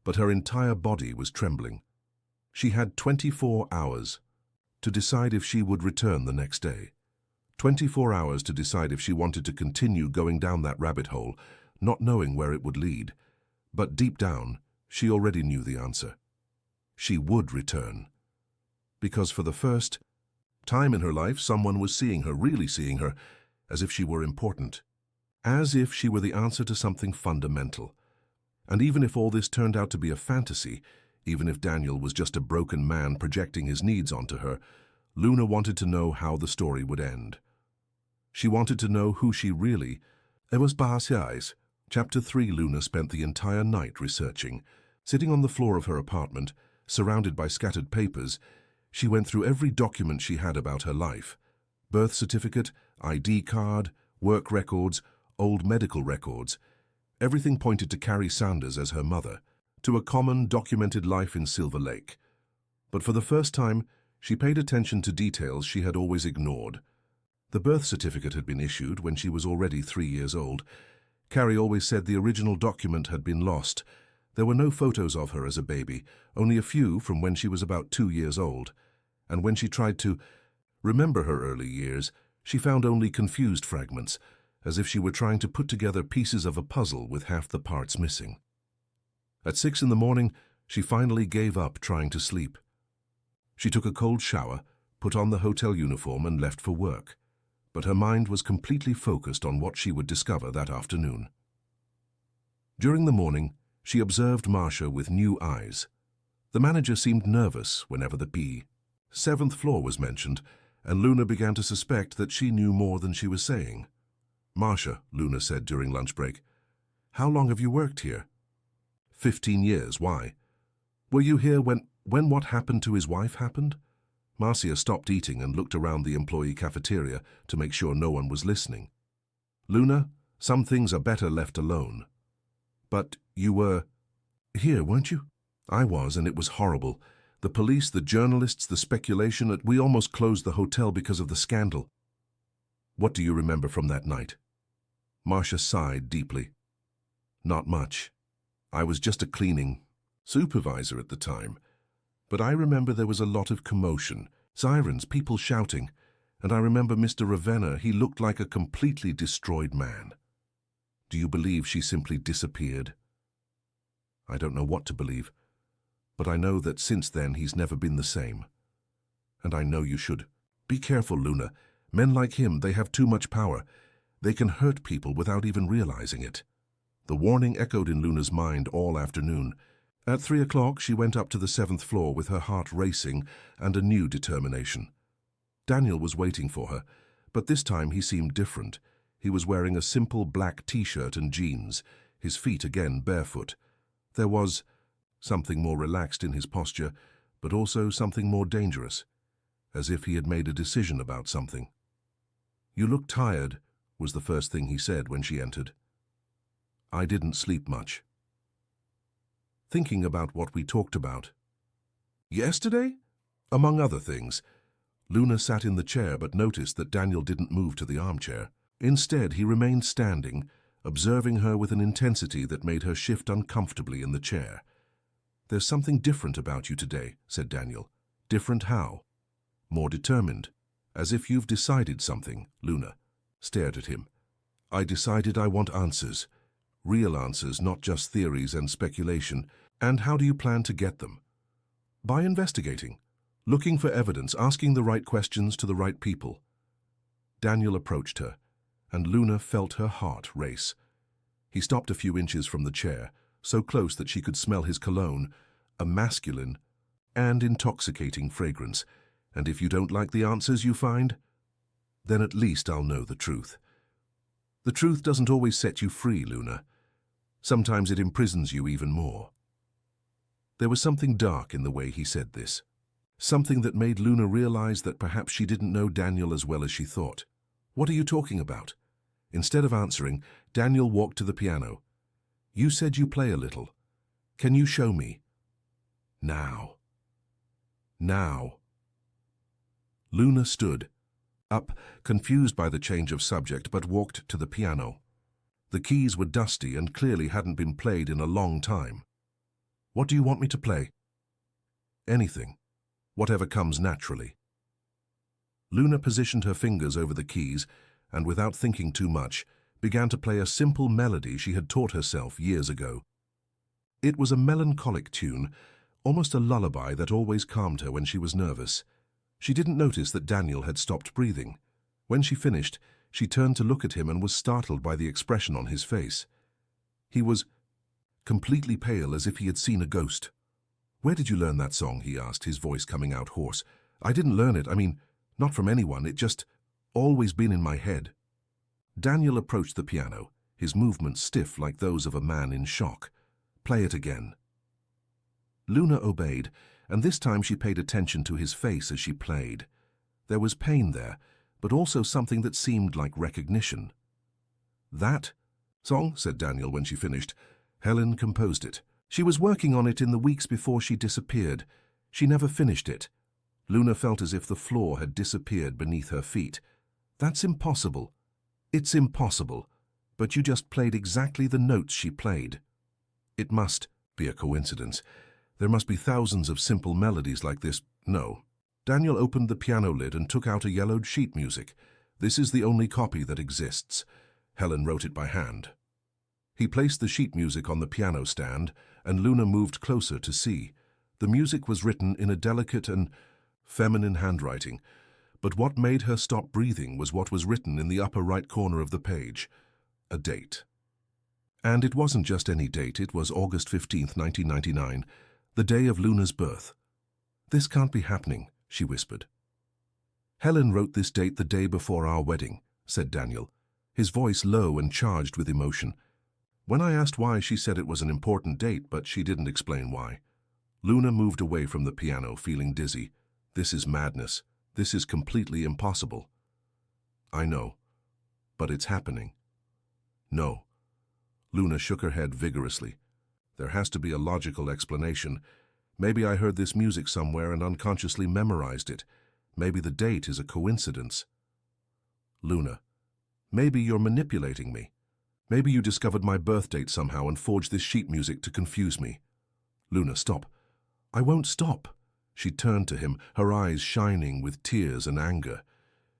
but her entire body was trembling. She had 24 hours to decide if she would return the next day. 24 hours to decide if she wanted to continue going down that rabbit hole, not knowing where it would lead. But deep down, she already knew the answer. She would return. Because for the first time in her life, someone was seeing her, really seeing her, as if she were important. As if she were the answer to something fundamental. And even if all this turned out to be a fantasy, even if Daniel was just a broken man projecting his needs onto her, Luna wanted to know how the story would end. She wanted to know who she really was. Chapter 3. Luna spent the entire night researching. Sitting on the floor of her apartment, surrounded by scattered papers, she went through every document she had about her life. Birth certificate, ID card, work records, old medical records. Everything pointed to Carrie Sanders as her mother, to a common, documented life in Silver Lake. But for the first time, she paid attention to details she had always ignored. The birth certificate had been issued when she was already 3 years old. Carrie always said the original document had been lost, There were no photos of her as a baby, only a few from when she was about 2 years old. And when she tried to remember her early years, she found only confused fragments, as if she were trying to put together pieces of a puzzle with half the parts missing. At 6 in the morning, she finally gave up trying to sleep. She took a cold shower, put on the hotel uniform and left for work. But her mind was completely focused on what she would discover that afternoon. During the morning, she observed Marcia with new eyes. The manager seemed nervous whenever the seventh floor was mentioned, and Luna began to suspect that she knew more than she was saying. "Marcia," Luna said during lunch break, "how long have you worked here?" 15 years, why? Were you here when what happened to his wife happened? Marcia stopped eating and looked around the employee cafeteria to make sure no one was listening. "Luna, some things are better left alone." "But you were here, weren't you?" "I was, and it was horrible. The police, the journalists, the speculation, we almost closed the hotel because of the scandal." "What do you remember from that night?" Marcia sighed deeply. "Not much. I was just a cleaning supervisor at the time. But I remember there was a lot of commotion, sirens, people shouting, and I remember Mr. Ravenna, he looked like a completely destroyed man." "Do you believe she simply disappeared?" "I don't know what to believe, but I know that since then he's never been the same. And I know you should. Be careful, Luna. Men like him, they have too much power. They can hurt people without even realizing it." The warning echoed in Luna's mind all afternoon. At 3 o'clock, she went up to the 7th floor with her heart racing and a new determination. Daniel was waiting for her, but this time he seemed different. He was wearing a simple black t-shirt and jeans, his feet again barefoot. There was something more relaxed in his posture, but also something more dangerous, as if he had made a decision about something. "You look tired," was the first thing he said when she entered. "I didn't sleep much." "Thinking about what we talked about." "Yesterday?" Among other things. Luna sat in the chair but noticed that Daniel didn't move to the armchair. Instead, he remained standing, observing her with an intensity that made her shift uncomfortably in the chair. "There's something different about you today," said Daniel. "Different how?" "More determined. As if you've decided something." Luna stared at him. "I decided I want answers. Real answers, not just theories and speculation. And how do you plan to get them?" "By investigating. Looking for evidence, asking the right questions to the right people." Daniel approached her, and Luna felt her heart race. He stopped a few inches from the chair, so close that she could smell his cologne, a masculine and intoxicating fragrance. "And if you don't like the answers you find, then at least I'll know the truth." "The truth doesn't always set you free, Luna. Sometimes it imprisons you even more." There was something dark in the way he said this. Something that made Luna realize that perhaps she didn't know Daniel as well as she thought. "What are you talking about?" Instead of answering, Daniel walked to the piano. "You said you play a little. Can you show me?" "Now." "Now." Luna stood up, confused by the change of subject, but walked to the piano. The keys were dusty and clearly hadn't been played in a long time. "What do you want me to play?" "Anything. Whatever comes naturally." Luna positioned her fingers over the keys and, without thinking too much, began to play a simple melody she had taught herself years ago. It was a melancholic tune, almost a lullaby that always calmed her when she was nervous. She didn't notice that Daniel had stopped breathing. When she finished, she turned to look at him and was startled by the expression on his face. He was completely pale, as if he had seen a ghost. "Where did you learn that song?" he asked, his voice coming out hoarse. "I didn't learn it. Not from anyone. It just always been in my head." Daniel approached the piano, his movements stiff like those of a man in shock. "Play it again." Luna obeyed, and this time she paid attention to his face as she played. There was pain there, but also something that seemed like recognition. "That song," said Daniel when she finished. "Helen composed it. She was working on it in the weeks before she disappeared. She never finished it." Luna felt as if the floor had disappeared beneath her feet. "That's impossible." "It's impossible, but you just played exactly the notes she played." "It must be a coincidence. There must be thousands of simple melodies like this. No. Daniel opened the piano lid and took out a yellowed sheet music. This is the only copy that exists. Helen wrote it by hand. He placed the sheet music on the piano stand, and Luna moved closer to see. The music was written in a delicate and feminine handwriting, but what made her stop breathing was what was written in the upper right corner of the page. A date. And it wasn't just any date, it was August 15th, 1999, the day of Luna's birth. "This can't be happening," she whispered. "Helen wrote this date the day before our wedding," said Daniel, his voice low and charged with emotion. When I asked why, she said it was an important date, but she didn't explain why. Luna moved away from the piano, feeling dizzy. "This is madness. This is completely impossible." "I know, but it's happening." "No." Luna shook her head vigorously. "There has to be a logical explanation. Maybe I heard this music somewhere and unconsciously memorized it. Maybe the date is a coincidence." "Luna, maybe you're manipulating me. Maybe you discovered my birth date somehow and forged this sheet music to confuse me." "Luna, stop." "I won't stop." She turned to him, her eyes shining with tears and anger.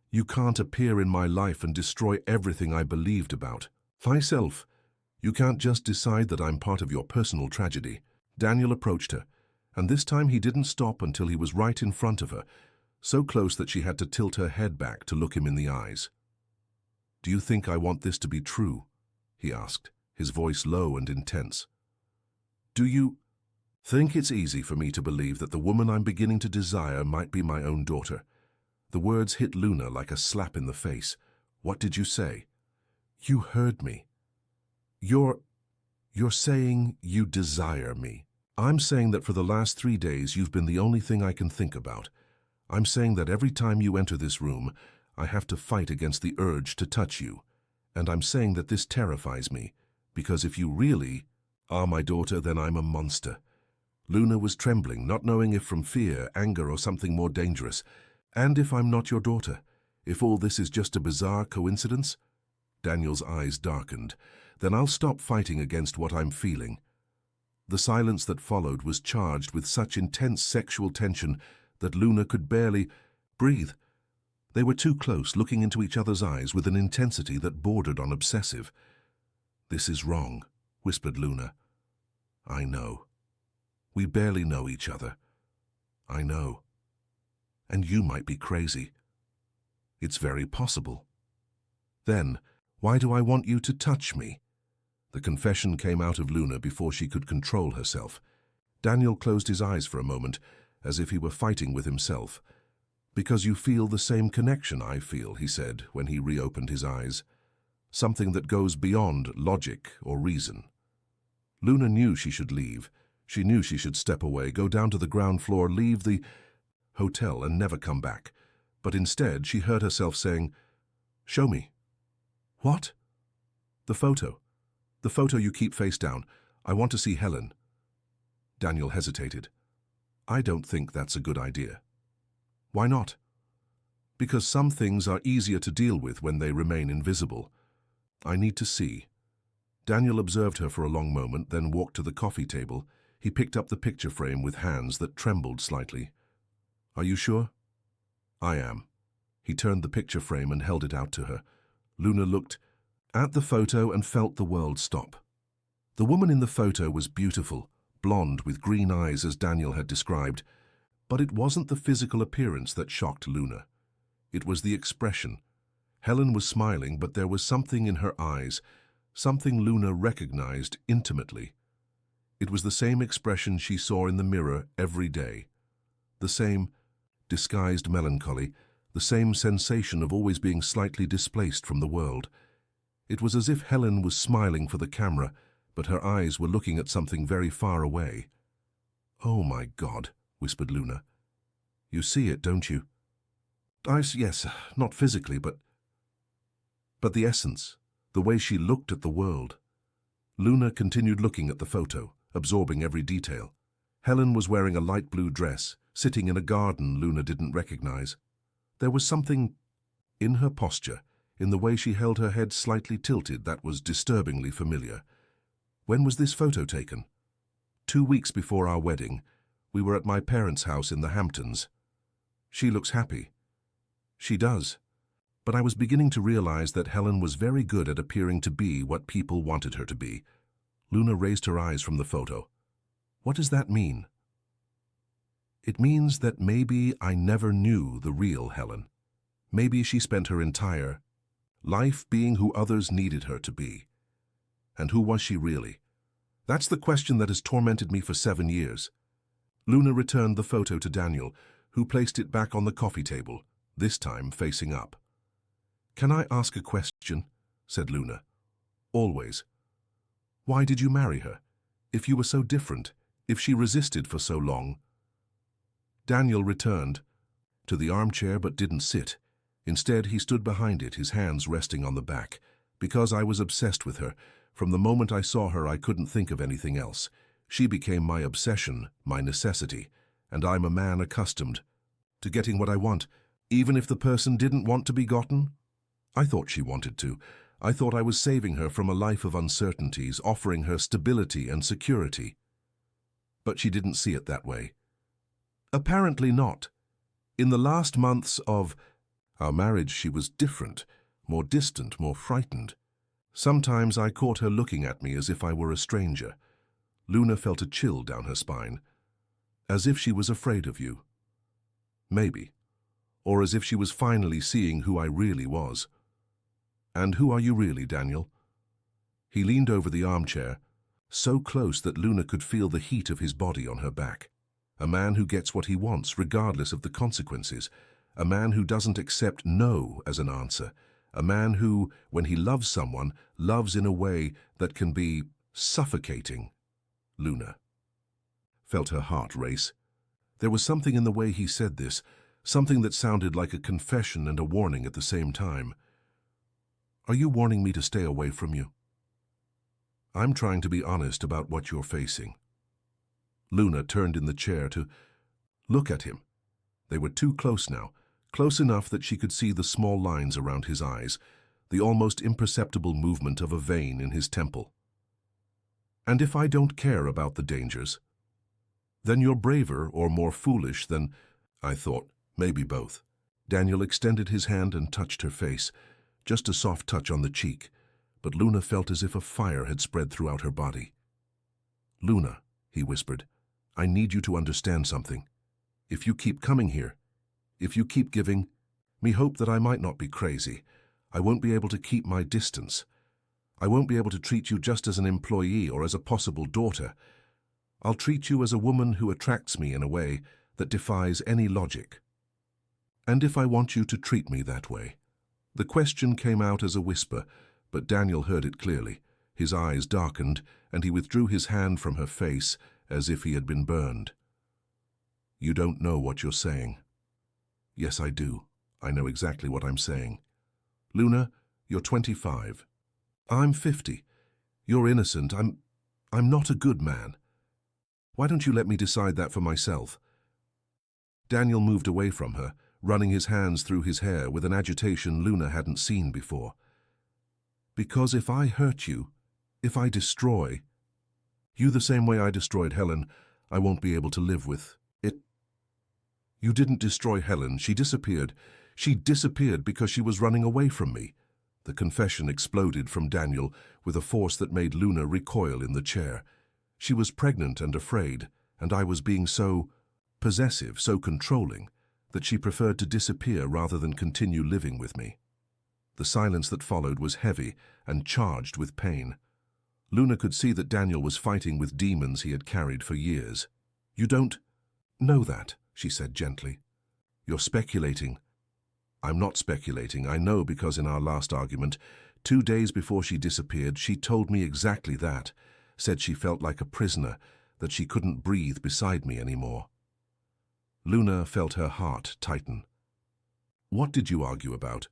"You can't appear in my life and destroy everything I believed about myself. You can't just decide that I'm part of your personal tragedy." Daniel approached her, and this time he didn't stop until he was right in front of her, so close that she had to tilt her head back to look him in the eyes. "Do you think I want this to be true?" he asked, his voice low and intense. "Do you think it's easy for me to believe that the woman I'm beginning to desire might be my own daughter?" The words hit Luna like a slap in the face. "What did you say?" "You heard me. You're saying you desire me." "I'm saying that for the last 3 days you've been the only thing I can think about. I'm saying that every time you enter this room, I have to fight against the urge to touch you. And I'm saying that this terrifies me, because if you really are my daughter, then I'm a monster." Luna was trembling, not knowing if from fear, anger, or something more dangerous. "And if I'm not your daughter? If all this is just a bizarre coincidence?" Daniel's eyes darkened. "Then I'll stop fighting against what I'm feeling." The silence that followed was charged with such intense sexual tension that Luna could barely breathe. They were too close, looking into each other's eyes with an intensity that bordered on obsessive. "This is wrong," whispered Luna. "I know. We barely know each other. I know. And you might be crazy. It's very possible. Then, why do I want you to touch me?" The confession came out of Luna before she could control herself. Daniel closed his eyes for a moment, as if he were fighting with himself. "Because you feel the same connection I feel," he said when he reopened his eyes. "Something that goes beyond logic or reason." Luna knew she should leave. She knew she should step away, go down to the ground floor, leave the hotel and never come back. But instead she heard herself saying, "Show me." "What?" "The photo. The photo you keep face down. I want to see Helen." Daniel hesitated. "I don't think that's a good idea." "Why not?" "Because some things are easier to deal with when they remain invisible. I need to see." Daniel observed her for a long moment, then walked to the coffee table. He picked up the picture frame with hands that trembled slightly. "Are you sure?" "I am." He turned the picture frame and held it out to her. Luna looked at the photo and felt the world stop. The woman in the photo was beautiful, blonde with green eyes as Daniel had described. But it wasn't the physical appearance that shocked Luna. It was the expression. Helen was smiling, but there was something in her eyes, something Luna recognized intimately. It was the same expression she saw in the mirror every day. The same disguised melancholy, the same sensation of always being slightly displaced from the world. It was as if Helen was smiling for the camera, but her eyes were looking at something very far away. "Oh my God," whispered Luna. "You see it, don't you?" Yes, not physically, but the essence, the way she looked at the world." Luna continued looking at the photo, absorbing every detail. Helen was wearing a light blue dress, sitting in a garden Luna didn't recognize. There was something in her posture, in the way she held her head slightly tilted, that was disturbingly familiar. "When was this photo taken?" 2 weeks before our wedding, we were at my parents' house in the Hamptons. She looks happy. She does. But I was beginning to realize that Helen was very good at appearing to be what people wanted her to be. Luna raised her eyes from the photo. What does that mean? It means that maybe I never knew the real Helen. Maybe she spent her entire life being who others needed her to be. And who was she really? That's the question that has tormented me for 7 years. Luna returned the photo to Daniel, who placed it back on the coffee table, this time facing up. "Can I ask a question?" said Luna. "Always. Why did you marry her? If you were so different, if she resisted for so long?" Daniel returned to the armchair but didn't sit. Instead, he stood behind it, his hands resting on the back. Because I was obsessed with her. From the moment I saw her, I couldn't think of anything else. She became my obsession, my necessity, and I'm a man accustomed to getting what I want, even if the person didn't want to be gotten. I thought she wanted to. I thought I was saving her from a life of uncertainties, offering her stability and security. But she didn't see it that way. Apparently not. In the last months of our marriage, she was different, more distant, more frightened. Sometimes I caught her looking at me as if I were a stranger. Luna felt a chill down her spine. As if she was afraid of you. Maybe. Or as if she was finally seeing who I really was. And who are you really, Daniel? He leaned over the armchair, so close that Luna could feel the heat of his body on her back. A man who gets what he wants, regardless of the consequences. A man who doesn't accept no as an answer. A man who, when he loves someone, loves in a way that can be suffocating. Luna felt her heart race. There was something in the way he said this, something that sounded like a confession and a warning at the same time. Are you warning me to stay away from you? I'm trying to be honest about what you're facing. Luna turned in the chair to look at him. They were too close now, close enough that she could see the small lines around his eyes, the almost imperceptible movement of a vein in his temple. And if I don't care about the dangers, then you're braver or more foolish than, I thought, maybe both. Daniel extended his hand and touched her face, just a soft touch on the cheek, but Luna felt as if a fire had spread throughout her body. "Luna," he whispered, "I need you to understand something. If you keep coming here, if you keep giving me hope that I might not be crazy, I won't be able to keep my distance. I won't be able to treat you just as an employee or as a possible daughter. I'll treat you as a woman who attracts me in a way that defies any logic. And if I want you to treat me that way." The question came out as a whisper, but Daniel heard it clearly. His eyes darkened, and he withdrew his hand from her face as if he had been burned. "You don't know what you're saying." "Yes, I do. I know exactly what I'm saying. Luna, you're 25. I'm 50. You're innocent. I'm not a good man. Why don't you let me decide that for myself?" Daniel moved away from her, running his hands through his hair with an agitation Luna hadn't seen before. "Because if I hurt you, if I destroy you the same way I destroyed Helen, I won't be able to live with it." "You didn't destroy Helen. She disappeared. She disappeared because she was running away from me." The confession exploded from Daniel with a force that made Luna recoil in the chair. She was pregnant and afraid, and I was being so possessive, so controlling, that she preferred to disappear rather than continue living with me. The silence that followed was heavy and charged with pain. Luna could see that Daniel was fighting with demons he had carried for years. "You don't know that," she said gently. "You're speculating." "I'm not speculating. I know because in our last argument, 2 days before she disappeared, she told me exactly that, said she felt like a prisoner, that she couldn't breathe beside me anymore." Luna felt her heart tighten. "What did you argue about?"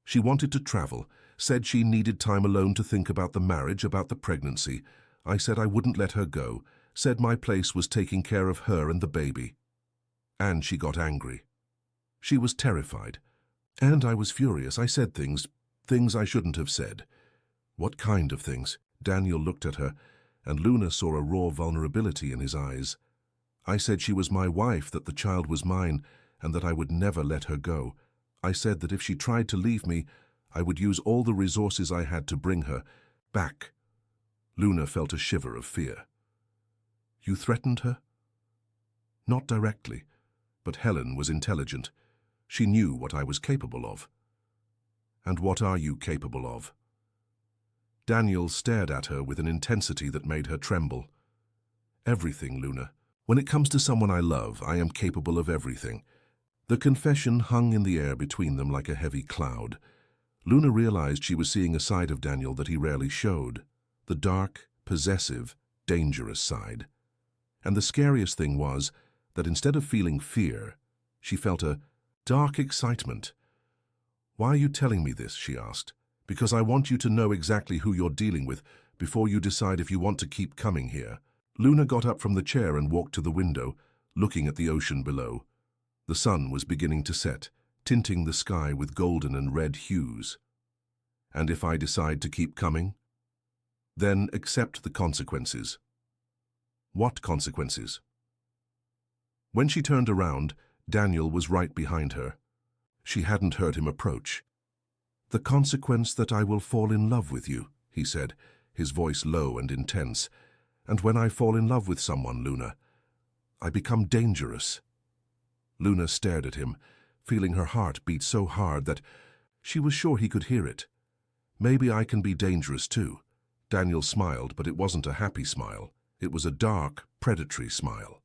"She wanted to travel, said she needed time alone to think about the marriage, about the pregnancy. I said I wouldn't let her go, said my place was taking care of her and the baby. And she got angry. She was terrified. And I was furious. I said things I shouldn't have said." "What kind of things?" Daniel looked at her, and Luna saw a raw vulnerability in his eyes. "I said she was my wife, that the child was mine, and that I would never let her go. I said that if she tried to leave me, I would use all the resources I had to bring her back." Luna felt a shiver of fear. "You threatened her?" "Not directly, but Helen was intelligent. She knew what I was capable of." "And what are you capable of?" Daniel stared at her with an intensity that made her tremble. "Everything, Luna. When it comes to someone I love, I am capable of everything." The confession hung in the air between them like a heavy cloud. Luna realized she was seeing a side of Daniel that he rarely showed, the dark, possessive, dangerous side. And the scariest thing was that instead of feeling fear, she felt a dark excitement. "Why are you telling me this?" she asked. "Because I want you to know exactly who you're dealing with before you decide if you want to keep coming here." Luna got up from the chair and walked to the window, looking at the ocean below. The sun was beginning to set, tinting the sky with golden and red hues. "And if I decide to keep coming?" "Then accept the consequences." "What consequences?" When she turned around, Daniel was right behind her. She hadn't heard him approach. "The consequence that I will fall in love with you," he said, his voice low and intense. "And when I fall in love with someone, Luna, I become dangerous." Luna stared at him, feeling her heart beat so hard that she was sure he could hear it. "Maybe I can be dangerous too." Daniel smiled, but it wasn't a happy smile. It was a dark, predatory smile.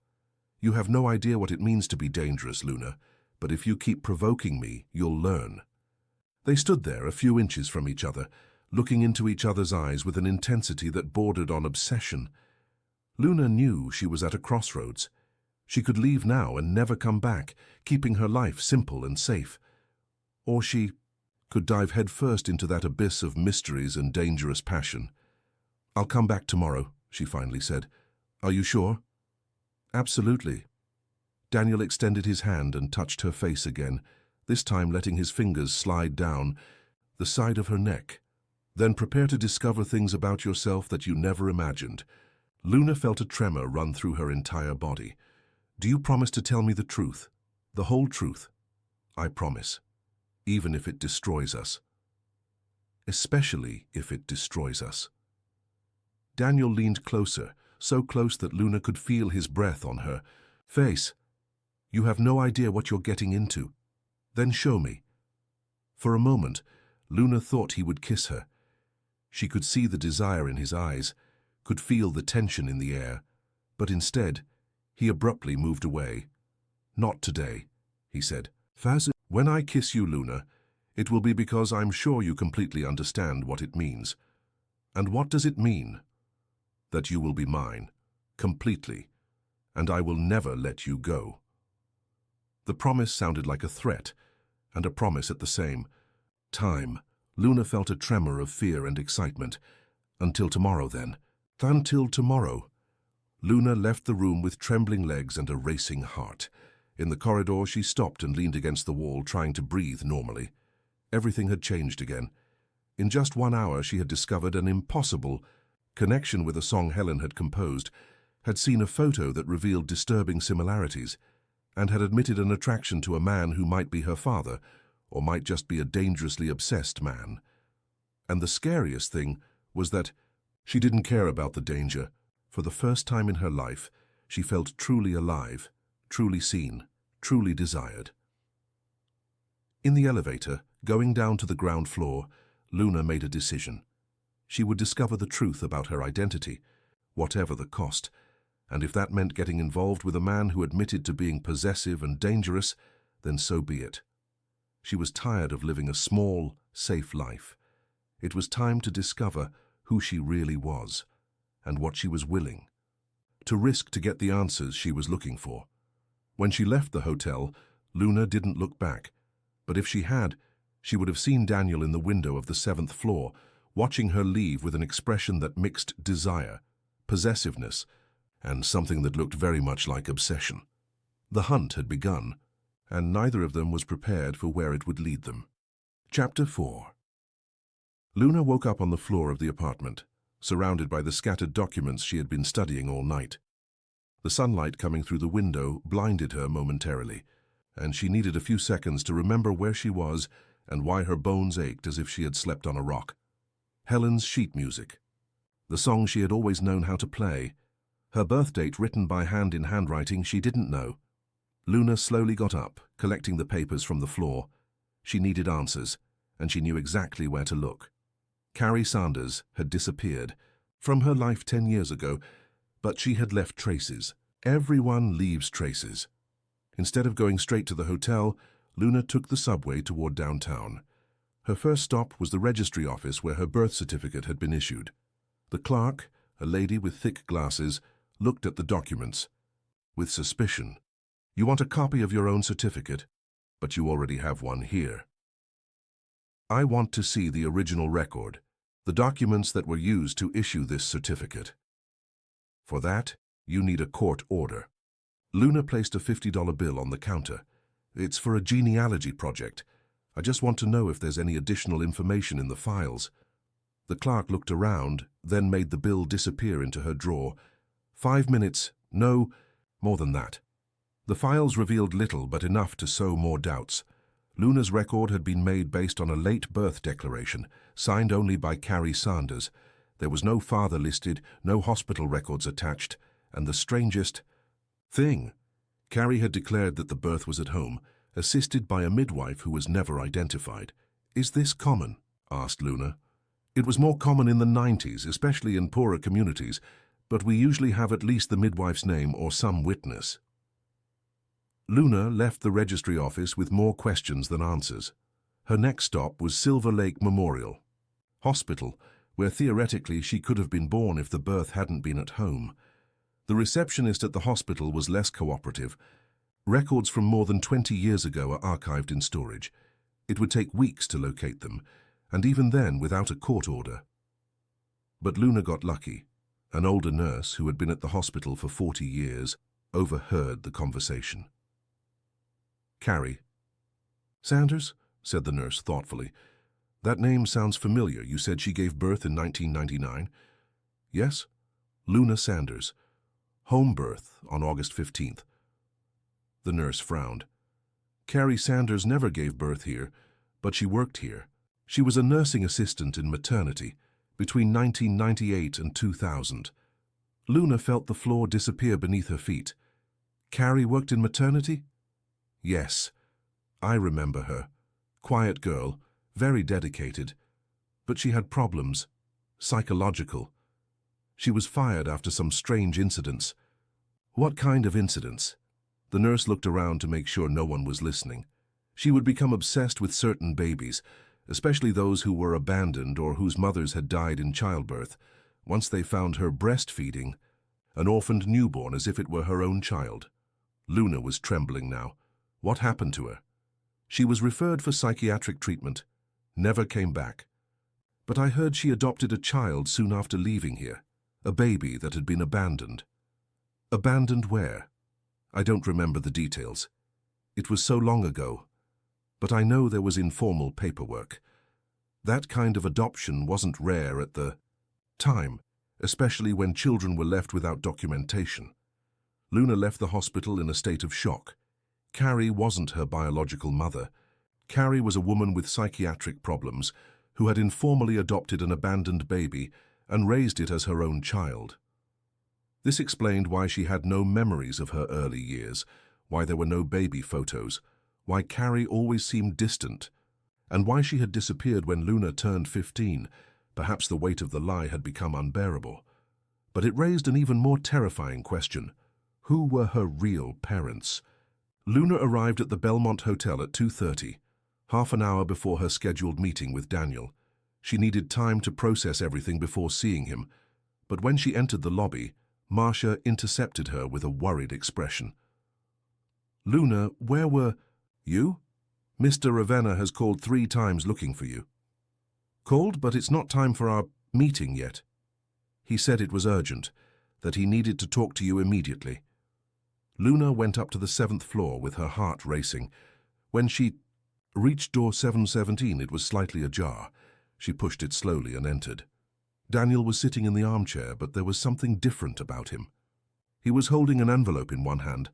"You have no idea what it means to be dangerous, Luna, but if you keep provoking me, you'll learn." They stood there a few inches from each other, looking into each other's eyes with an intensity that bordered on obsession. Luna knew she was at a crossroads. She could leave now and never come back, keeping her life simple and safe. Or she could dive headfirst into that abyss of mysteries and dangerous passion. "I'll come back tomorrow," she finally said. "Are you sure?" "Absolutely." Daniel extended his hand and touched her face again, this time letting his fingers slide down the side of her neck. "Then prepare to discover things about yourself that you never imagined." Luna felt a tremor run through her entire body. "Do you promise to tell me the truth? The whole truth?" "I promise. Even if it destroys us." "Especially if it destroys us." Daniel leaned closer, so close that Luna could feel his breath on her face. "You have no idea what you're getting into. Then show me." For a moment, Luna thought he would kiss her. She could see the desire in his eyes, could feel the tension in the air, but instead, he abruptly moved away. "Not today," he said. "When I kiss you, Luna, it will be because I'm sure you completely understand what it means." "And what does it mean?" "That you will be mine, completely, and I will never let you go." The promise sounded like a threat, and a promise at the same time. Luna felt a tremor of fear and excitement. "Until tomorrow, then." Until tomorrow. Luna left the room with trembling legs and a racing heart. In the corridor, she stopped and leaned against the wall, trying to breathe normally. Everything had changed again. In just 1 hour, she had discovered an impossible connection with a song Helen had composed, had seen a photo that revealed disturbing similarities, and had admitted an attraction to a man who might be her father, or might just be a dangerously obsessed man. And the scariest thing was that she didn't care about the danger. For the first time in her life, she felt truly alive, truly seen, truly desired. In the elevator, going down to the ground floor, Luna made a decision. She would discover the truth about her identity, whatever the cost, and if that meant getting involved with a man who admitted to being possessive and dangerous, then so be it. She was tired of living a small, safe life. It was time to discover who she really was, and what she was willing to risk to get the answers she was looking for. When she left the hotel, Luna didn't look back, but if she had, she would have seen Daniel in the window of the 7th floor, watching her leave with an expression that mixed desire, possessiveness, and something that looked very much like obsession. The hunt had begun, and neither of them was prepared for where it would lead them. Chapter 4. Luna woke up on the floor of the apartment, surrounded by the scattered documents she had been studying all night. The sunlight coming through the window blinded her momentarily, and she needed a few seconds to remember where she was and why her bones ached as if she had slept on a rock. Helen's sheet music. The song she had always known how to play. Her birth date written by hand in handwriting she didn't know. Luna slowly got up, collecting the papers from the floor. She needed answers, and she knew exactly where to look. Carrie Sanders had disappeared from her life 10 years ago, but she had left traces. Everyone leaves traces. Instead of going straight to the hotel, Luna took the subway toward downtown. Her first stop was the registry office where her birth certificate had been issued. The clerk, a lady with thick glasses, looked at the documents with suspicion. "You want a copy of your own certificate, but you already have one here." "I want to see the original record, the documents that were used to issue this certificate. For that, you need a court order." Luna placed a $50 bill on the counter. "It's for a genealogy project. I just want to know if there's any additional information in the files." The clerk looked around, then made the bill disappear into her drawer. 5 minutes, no, more than that. The files revealed little but enough to sow more doubts. Luna's record had been made based on a late birth declaration, signed only by Carrie Sanders. There was no father listed, no hospital records attached, and the strangest thing, Carrie had declared that the birth was at home, assisted by a midwife who was never identified. "Is this common?" asked Luna. "It was more common in the 90s, especially in poorer communities, but we usually have at least the midwife's name or some witness." Luna left the registry office with more questions than answers. Her next stop was Silver Lake Memorial Hospital, where theoretically she could have been born if the birth hadn't been at home. The receptionist at the hospital was less cooperative. Records from more than 20 years ago are archived in storage. It would take weeks to locate them, and even then without a court order. But Luna got lucky. An older nurse who had been at the hospital for 40 years overheard the conversation. "Carrie." "Sanders?" said the nurse thoughtfully. "That name sounds familiar. You said she gave birth in 1999? "Yes." "Luna Sanders. Home birth on August 15th. The nurse frowned. "Carrie Sanders never gave birth here, but she worked here. She was a nursing assistant in maternity between 1998 and 2000. Luna felt the floor disappear beneath her feet. "Carrie worked in maternity?" "Yes. I remember her. Quiet girl, very dedicated. But she had problems. Psychological. She was fired after some strange incidents." "What kind of incidents?" The nurse looked around to make sure no one was listening. "She would become obsessed with certain babies, especially those who were abandoned or whose mothers had died in childbirth. Once they found her breastfeeding an orphaned newborn as if it were her own child." Luna was trembling now. "What happened to her?" "She was referred for psychiatric treatment. Never came back. But I heard she adopted a child soon after leaving here. A baby that had been abandoned." "Abandoned where?" "I don't remember the details. It was so long ago. But I know there was informal paperwork. That kind of adoption wasn't rare at the time, especially when children were left without documentation." Luna left the hospital in a state of shock. Carrie wasn't her biological mother. Carrie was a woman with psychiatric problems who had informally adopted an abandoned baby and raised it as her own child. This explained why she had no memories of her early years, why there were no baby photos, why Carrie always seemed distant, and why she had disappeared when Luna turned 15. Perhaps the weight of the lie had become unbearable. But it raised an even more terrifying question. Who were her real parents? Luna arrived at the Belmont Hotel at 2:30, half an hour before her scheduled meeting with Daniel. She needed time to process everything before seeing him, but when she entered the lobby, Marcia intercepted her with a worried expression. "Luna, where were you? Mr. Ravenna has called 3 times looking for you." "Called, but it's not time for our meeting yet. He said it was urgent, that he needed to talk to you immediately." Luna went up to the 7th floor with her heart racing. When she reached door 717, it was slightly ajar. She pushed it slowly and entered. Daniel was sitting in the armchair, but there was something different about him. He was holding an envelope in one hand,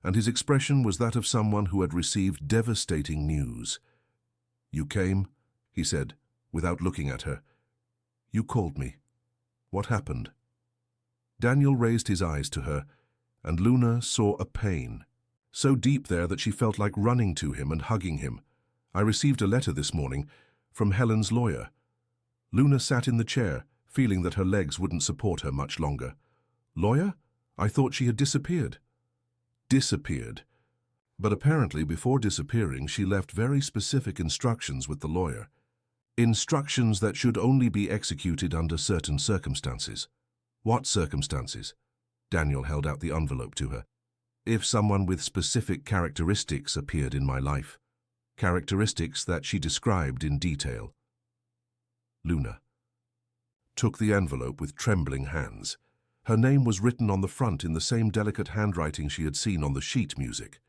and his expression was that of someone who had received devastating news. "You came," he said, without looking at her. "You called me. What happened?" Daniel raised his eyes to her, and Luna saw a pain, so deep there that she felt like running to him and hugging him. "I received a letter this morning from Helen's lawyer." Luna sat in the chair, feeling that her legs wouldn't support her much longer. "Lawyer? I thought she had disappeared." Disappeared. But apparently before disappearing, she left very specific instructions with the lawyer. Instructions that should only be executed under certain circumstances. What circumstances? Daniel held out the envelope to her. "If someone with specific characteristics appeared in my life. Characteristics that she described in detail." Luna took the envelope with trembling hands. Her name was written on the front in the same delicate handwriting she had seen on the sheet music.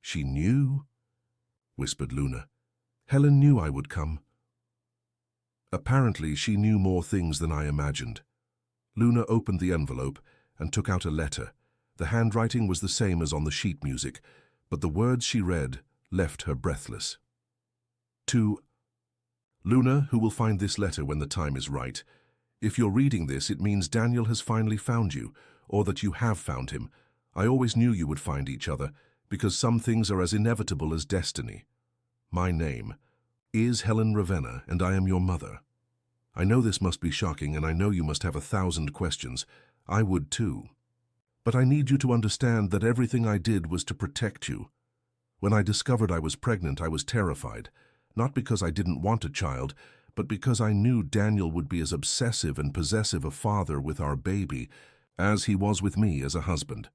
"She knew?" whispered Luna. "Helen knew I would come." Apparently she knew more things than I imagined. Luna opened the envelope and took out a letter. The handwriting was the same as on the sheet music, but the words she read left her breathless. "To Luna, who will find this letter when the time is right. If you're reading this, it means Daniel has finally found you, or that you have found him. I always knew you would find each other, because some things are as inevitable as destiny. My name is Helen Ravenna, and I am your mother. I know this must be shocking, and I know you must have 1,000 questions. I would too. But I need you to understand that everything I did was to protect you. When I discovered I was pregnant, I was terrified, not because I didn't want a child, but because I knew Daniel would be as obsessive and possessive a father with our baby as he was with me as a husband.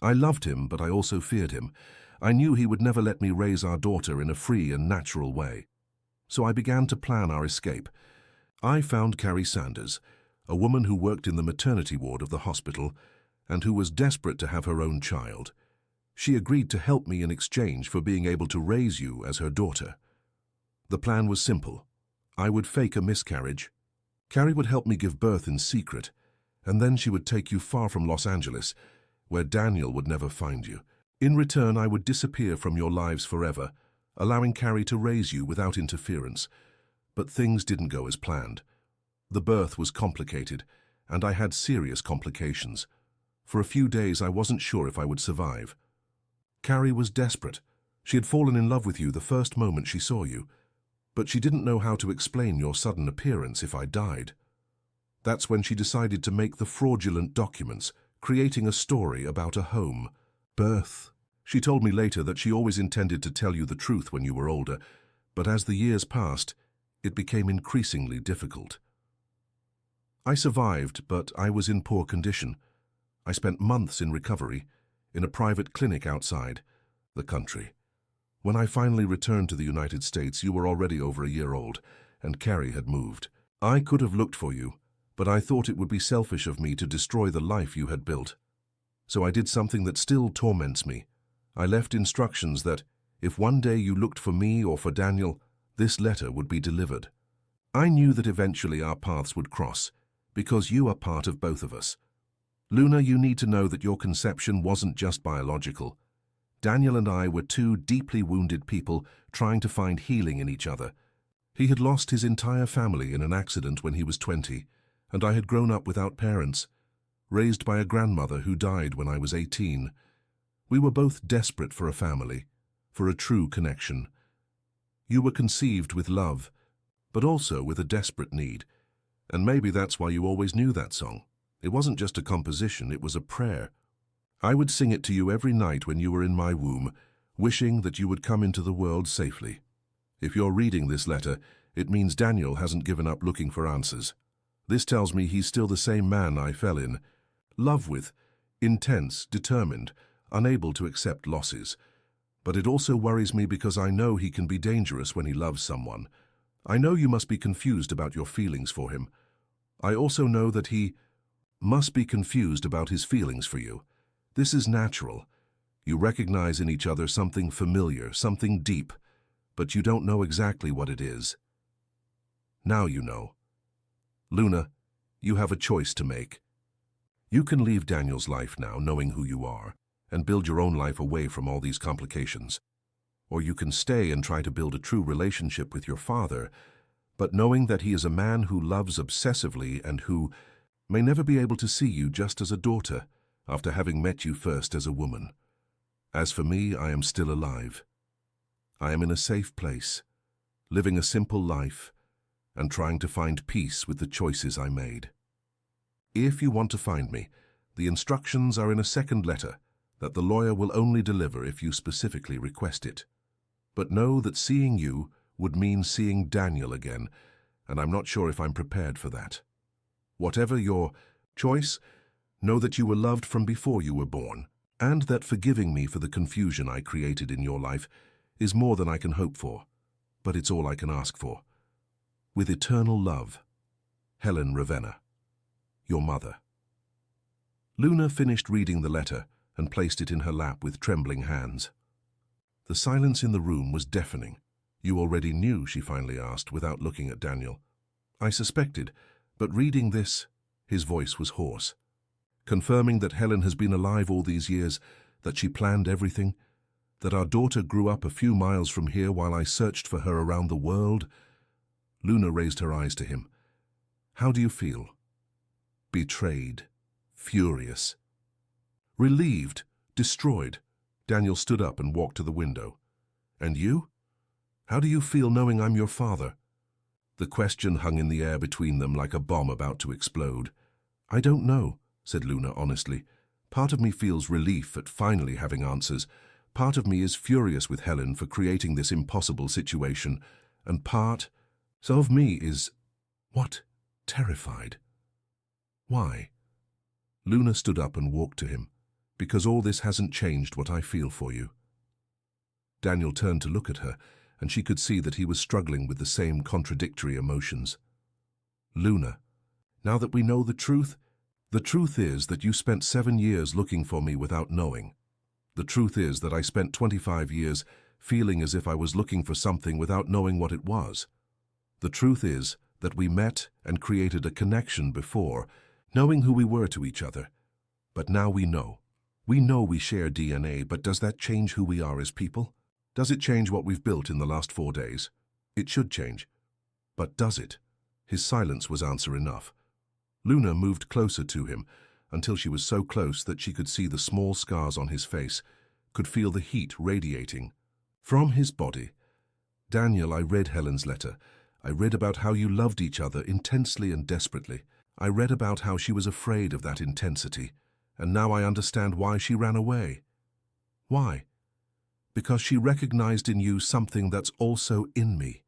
I loved him, but I also feared him. I knew he would never let me raise our daughter in a free and natural way. So I began to plan our escape. I found Carrie Sanders, a woman who worked in the maternity ward of the hospital and who was desperate to have her own child. She agreed to help me in exchange for being able to raise you as her daughter. The plan was simple. I would fake a miscarriage. Carrie would help me give birth in secret, and then she would take you far from Los Angeles, where Daniel would never find you. In return, I would disappear from your lives forever, allowing Carrie to raise you without interference. But things didn't go as planned. The birth was complicated, and I had serious complications. For a few days, I wasn't sure if I would survive. Carrie was desperate. She had fallen in love with you the first moment she saw you, but she didn't know how to explain your sudden appearance if I died. That's when she decided to make the fraudulent documents, creating a story about a home birth. She told me later that she always intended to tell you the truth when you were older, but as the years passed, it became increasingly difficult. I survived, but I was in poor condition. I spent months in recovery, in a private clinic outside the country. When I finally returned to the United States, you were already over a year old, and Carrie had moved. I could have looked for you, but I thought it would be selfish of me to destroy the life you had built. So I did something that still torments me. I left instructions that, if one day you looked for me or for Daniel, this letter would be delivered. I knew that eventually our paths would cross, because you are part of both of us. Luna, you need to know that your conception wasn't just biological. Daniel and I were two deeply wounded people trying to find healing in each other. He had lost his entire family in an accident when he was 20, and I had grown up without parents, raised by a grandmother who died when I was 18. We were both desperate for a family, for a true connection. You were conceived with love, but also with a desperate need, and maybe that's why you always knew that song. It wasn't just a composition, it was a prayer. I would sing it to you every night when you were in my womb, wishing that you would come into the world safely. If you're reading this letter, it means Daniel hasn't given up looking for answers. This tells me he's still the same man I fell in love with, intense, determined, unable to accept losses. But it also worries me because I know he can be dangerous when he loves someone. I know you must be confused about your feelings for him. I also know that he must be confused about his feelings for you. This is natural. You recognize in each other something familiar, something deep, but you don't know exactly what it is. Now you know. Luna, You have a choice to make. You can leave Daniel's life now, knowing who you are, and build your own life away from all these complications. Or you can stay and try to build a true relationship with your father, but knowing that he is a man who loves obsessively and who may never be able to see you just as a daughter after having met you first as a woman. As for me, I am still alive. I am in a safe place, living a simple life and trying to find peace with the choices I made. If you want to find me, the instructions are in a second letter that the lawyer will only deliver if you specifically request it. But know that seeing you would mean seeing Daniel again, and I'm not sure if I'm prepared for that. Whatever your choice, know that you were loved from before you were born, and that forgiving me for the confusion I created in your life is more than I can hope for, but it's all I can ask for. With eternal love, Helen Ravenna, your mother. Luna finished reading the letter and placed it in her lap with trembling hands. The silence in the room was deafening. You already knew, she finally asked, without looking at Daniel. I suspected, but reading this, his voice was hoarse. Confirming that Helen has been alive all these years, that she planned everything, that our daughter grew up a few miles from here while I searched for her around the world. Luna raised her eyes to him. How do you feel? Betrayed, furious, relieved, destroyed. Daniel stood up and walked to the window. And you? How do you feel knowing I'm your father? The question hung in the air between them like a bomb about to explode. I don't know, said Luna honestly. Part of me feels relief at finally having answers. Part of me is furious with Helen for creating this impossible situation. And part of me is, what? Terrified. Why? Luna stood up and walked to him. Because all this hasn't changed what I feel for you. Daniel turned to look at her, and she could see that he was struggling with the same contradictory emotions. Luna, now that we know the truth is that you spent 7 years looking for me without knowing. The truth is that I spent 25 years feeling as if I was looking for something without knowing what it was. The truth is that we met and created a connection before, knowing who we were to each other. But now we know. We know we share DNA, but does that change who we are as people? Does it change what we've built in the last 4 days? It should change. But does it? His silence was answer enough. Luna moved closer to him until she was so close that she could see the small scars on his face, could feel the heat radiating from his body. Daniel, I read Helen's letter. I read about how you loved each other intensely and desperately. I read about how she was afraid of that intensity, and now I understand why she ran away. Why? Because she recognized in you something that's also in me,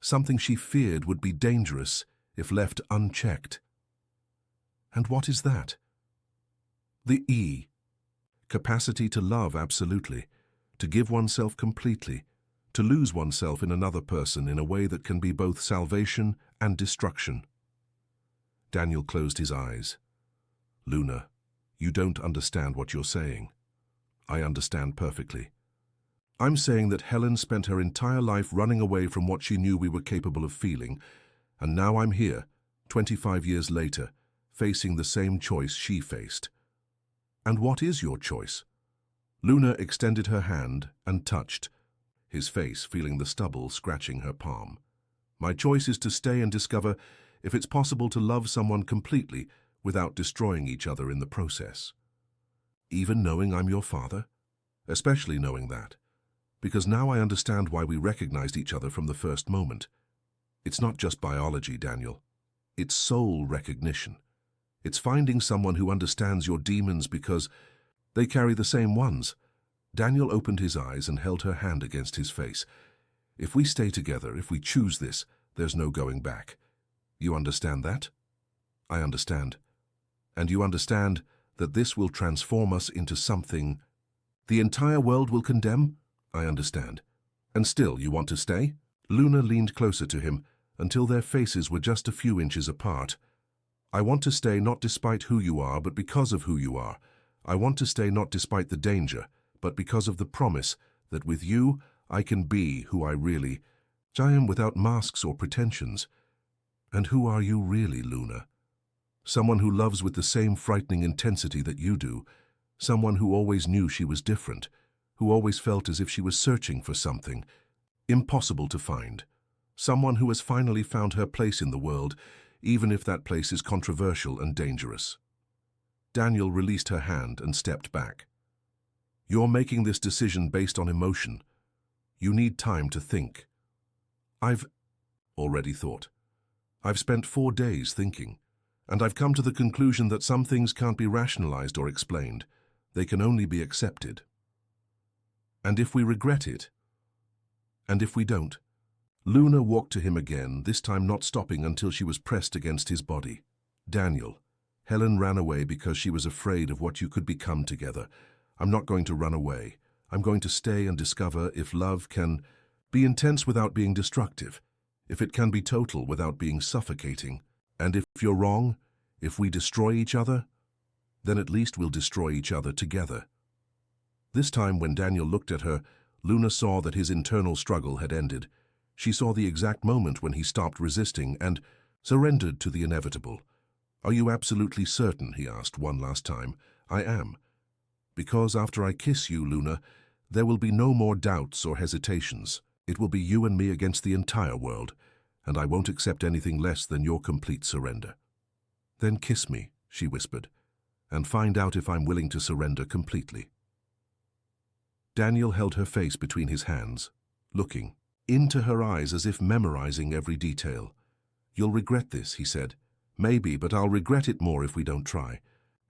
something she feared would be dangerous if left unchecked. And what is that? The E. Capacity to love absolutely, to give oneself completely, to lose oneself in another person in a way that can be both salvation and destruction. Daniel closed his eyes. Luna, you don't understand what you're saying. I understand perfectly. I'm saying that Helen spent her entire life running away from what she knew we were capable of feeling, and now I'm here, 25 years later, facing the same choice she faced. And what is your choice? Luna extended her hand and touched, his face feeling the stubble scratching her palm. My choice is to stay and discover if it's possible to love someone completely without destroying each other in the process. Even knowing I'm your father? Especially knowing that. Because now I understand why we recognized each other from the first moment. It's not just biology, Daniel. It's soul recognition. It's finding someone who understands your demons because they carry the same ones. Daniel opened his eyes and held her hand against his face. If we stay together, if we choose this, there's no going back. You understand that? I understand. And you understand that this will transform us into something the entire world will condemn? I understand. And still you want to stay? Luna leaned closer to him until their faces were just a few inches apart. I want to stay not despite who you are, but because of who you are. I want to stay not despite the danger, but because of the promise that with you I can be who I really am without masks or pretensions. And who are you really, Luna? Someone who loves with the same frightening intensity that you do. Someone who always knew she was different, who always felt as if she was searching for something impossible to find. Someone who has finally found her place in the world, even if that place is controversial and dangerous. Daniel released her hand and stepped back. You're making this decision based on emotion. You need time to think. I've already thought. I've spent 4 days thinking, and I've come to the conclusion that some things can't be rationalized or explained. They can only be accepted. And if we regret it, and if we don't? Luna walked to him again, this time not stopping until she was pressed against his body. Daniel, Helen ran away because she was afraid of what you could become together. I'm not going to run away. I'm going to stay and discover if love can be intense without being destructive, if it can be total without being suffocating. And if you're wrong, if we destroy each other, then at least we'll destroy each other together. This time when Daniel looked at her, Luna saw that his internal struggle had ended. She saw the exact moment when he stopped resisting and surrendered to the inevitable. Are you absolutely certain? He asked one last time. I am. Because after I kiss you, Luna, there will be no more doubts or hesitations. It will be you and me against the entire world, and I won't accept anything less than your complete surrender. Then kiss me, she whispered, and find out if I'm willing to surrender completely. Daniel held her face between his hands, looking into her eyes as if memorizing every detail. You'll regret this, he said. Maybe, but I'll regret it more if we don't try.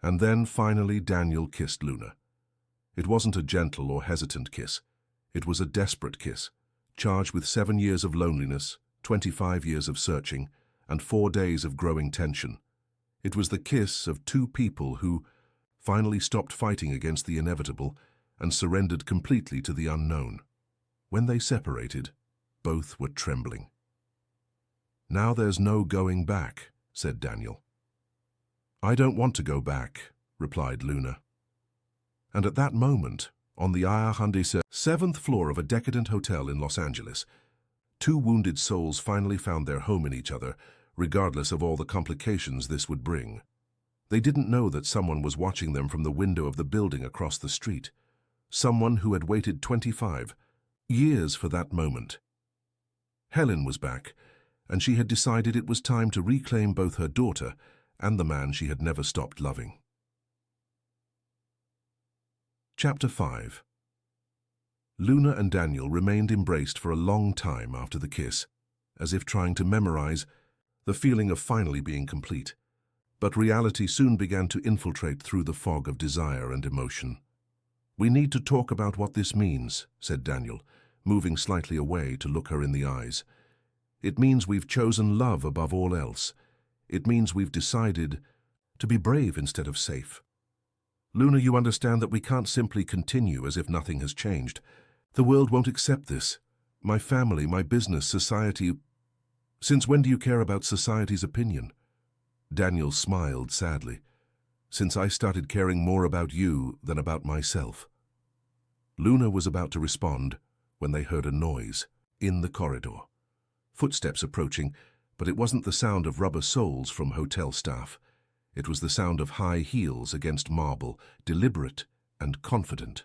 And then, finally, Daniel kissed Luna. It wasn't a gentle or hesitant kiss. It was a desperate kiss, charged with 7 years of loneliness, 25 years of searching, and 4 days of growing tension. It was the kiss of 2 people who finally stopped fighting against the inevitable and surrendered completely to the unknown. When they separated, both were trembling. Now there's no going back, said Daniel. I don't want to go back, replied Luna. And at that moment, on the 7th floor of a decadent hotel in Los Angeles, 2 wounded souls finally found their home in each other, regardless of all the complications this would bring. They didn't know that someone was watching them from the window of the building across the street. Someone who had waited 25 years for that moment. Helen was back, and she had decided it was time to reclaim both her daughter and the man she had never stopped loving. Chapter 5. Luna and Daniel remained embraced for a long time after the kiss, as if trying to memorize the feeling of finally being complete. But reality soon began to infiltrate through the fog of desire and emotion. We need to talk about what this means, said Daniel, moving slightly away to look her in the eyes. It means we've chosen love above all else. It means we've decided to be brave instead of safe. Luna, you understand that we can't simply continue as if nothing has changed. The world won't accept this. My family, my business, society. Since when do you care about society's opinion? Daniel smiled sadly. Since I started caring more about you than about myself. Luna was about to respond when they heard a noise in the corridor. Footsteps approaching, but it wasn't the sound of rubber soles from hotel staff. It was the sound of high heels against marble, deliberate and confident.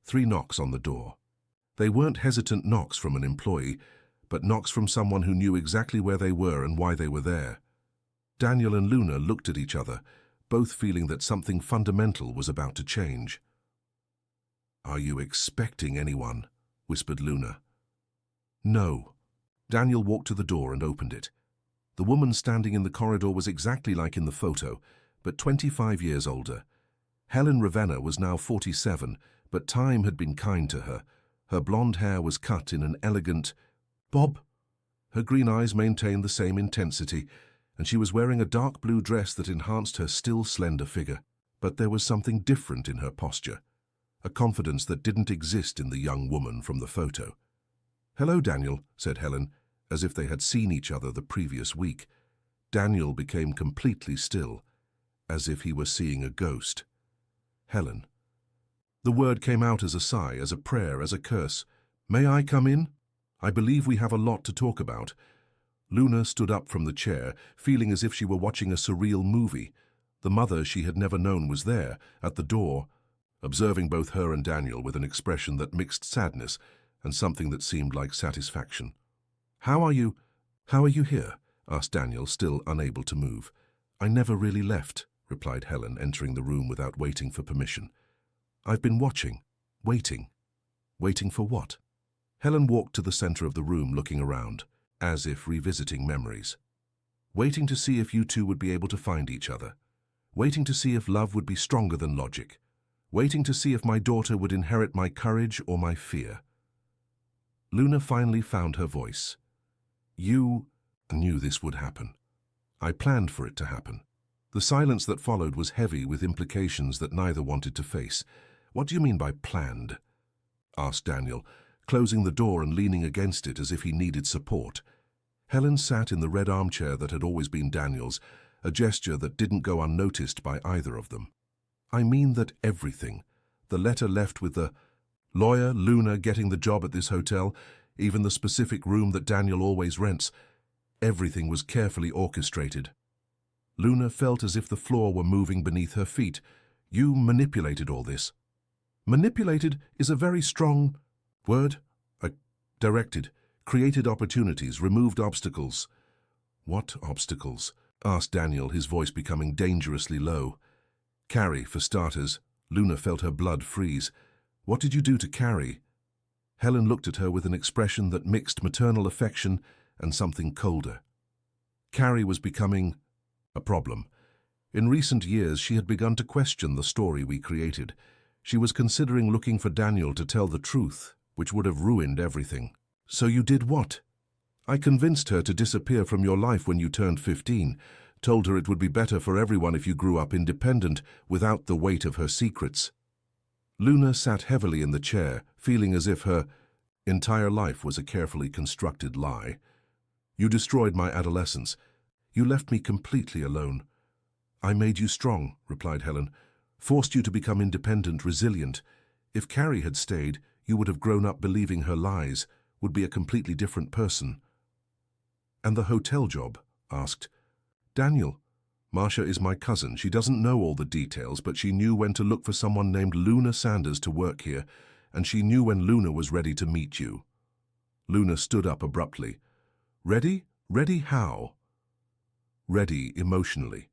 3 knocks on the door. They weren't hesitant knocks from an employee, but knocks from someone who knew exactly where they were and why they were there. Daniel and Luna looked at each other, both feeling that something fundamental was about to change. Are you expecting anyone? Whispered Luna. No. Daniel walked to the door and opened it. The woman standing in the corridor was exactly like in the photo, but 25 years older. Helen Ravenna was now 47, but time had been kind to her. Her blonde hair was cut in an elegant bob. Her green eyes maintained the same intensity, and she was wearing a dark blue dress that enhanced her still slender figure. But there was something different in her posture, a confidence that didn't exist in the young woman from the photo. Hello, Daniel, said Helen, as if they had seen each other the previous week. Daniel became completely still, as if he were seeing a ghost. Helen. The word came out as a sigh, as a prayer, as a curse. May I come in? I believe we have a lot to talk about. Luna stood up from the chair, feeling as if she were watching a surreal movie. The mother she had never known was there, at the door, observing both her and Daniel with an expression that mixed sadness and something that seemed like satisfaction. How are you here?" asked Daniel, still unable to move. "I never really left," replied Helen, entering the room without waiting for permission. "I've been watching, waiting." "Waiting for what?" Helen walked to the center of the room, looking around, as if revisiting memories. "Waiting to see if you two would be able to find each other. Waiting to see if love would be stronger than logic. Waiting to see if my daughter would inherit my courage or my fear." Luna finally found her voice. "You knew this would happen. I planned for it to happen." The silence that followed was heavy with implications that neither wanted to face. "What do you mean by planned?" asked Daniel, closing the door and leaning against it as if he needed support. Helen sat in the red armchair that had always been Daniel's, a gesture that didn't go unnoticed by either of them. "I mean that everything, the letter left with the lawyer, Luna getting the job at this hotel, even the specific room that Daniel always rents, everything was carefully orchestrated." Luna felt as if the floor were moving beneath her feet. "You manipulated all this." "Manipulated is a very strong word." "I directed, created opportunities, removed obstacles." "What obstacles?" asked Daniel, his voice becoming dangerously low. "Carrie, for starters." Luna felt her blood freeze. "What did you do to Carrie?" Helen looked at her with an expression that mixed maternal affection and something colder. Carrie was becoming a problem. In recent years, she had begun to question the story we created. She was considering looking for Daniel to tell the truth, which would have ruined everything. "So you did what?" "I convinced her to disappear from your life when you turned 15, told her it would be better for everyone if you grew up independent, without the weight of her secrets." Luna sat heavily in the chair, feeling as if her entire life was a carefully constructed lie. "You destroyed my adolescence. You left me completely alone." "I made you strong," replied Helen, "forced you to become independent, resilient. If Carrie had stayed, you would have grown up believing her lies, would be a completely different person." "And the hotel job?" asked Daniel. "Marcia is my cousin. She doesn't know all the details, but she knew when to look for someone named Luna Sanders to work here, and she knew when Luna was ready to meet you." Luna stood up abruptly. "Ready? Ready how?" "Ready emotionally.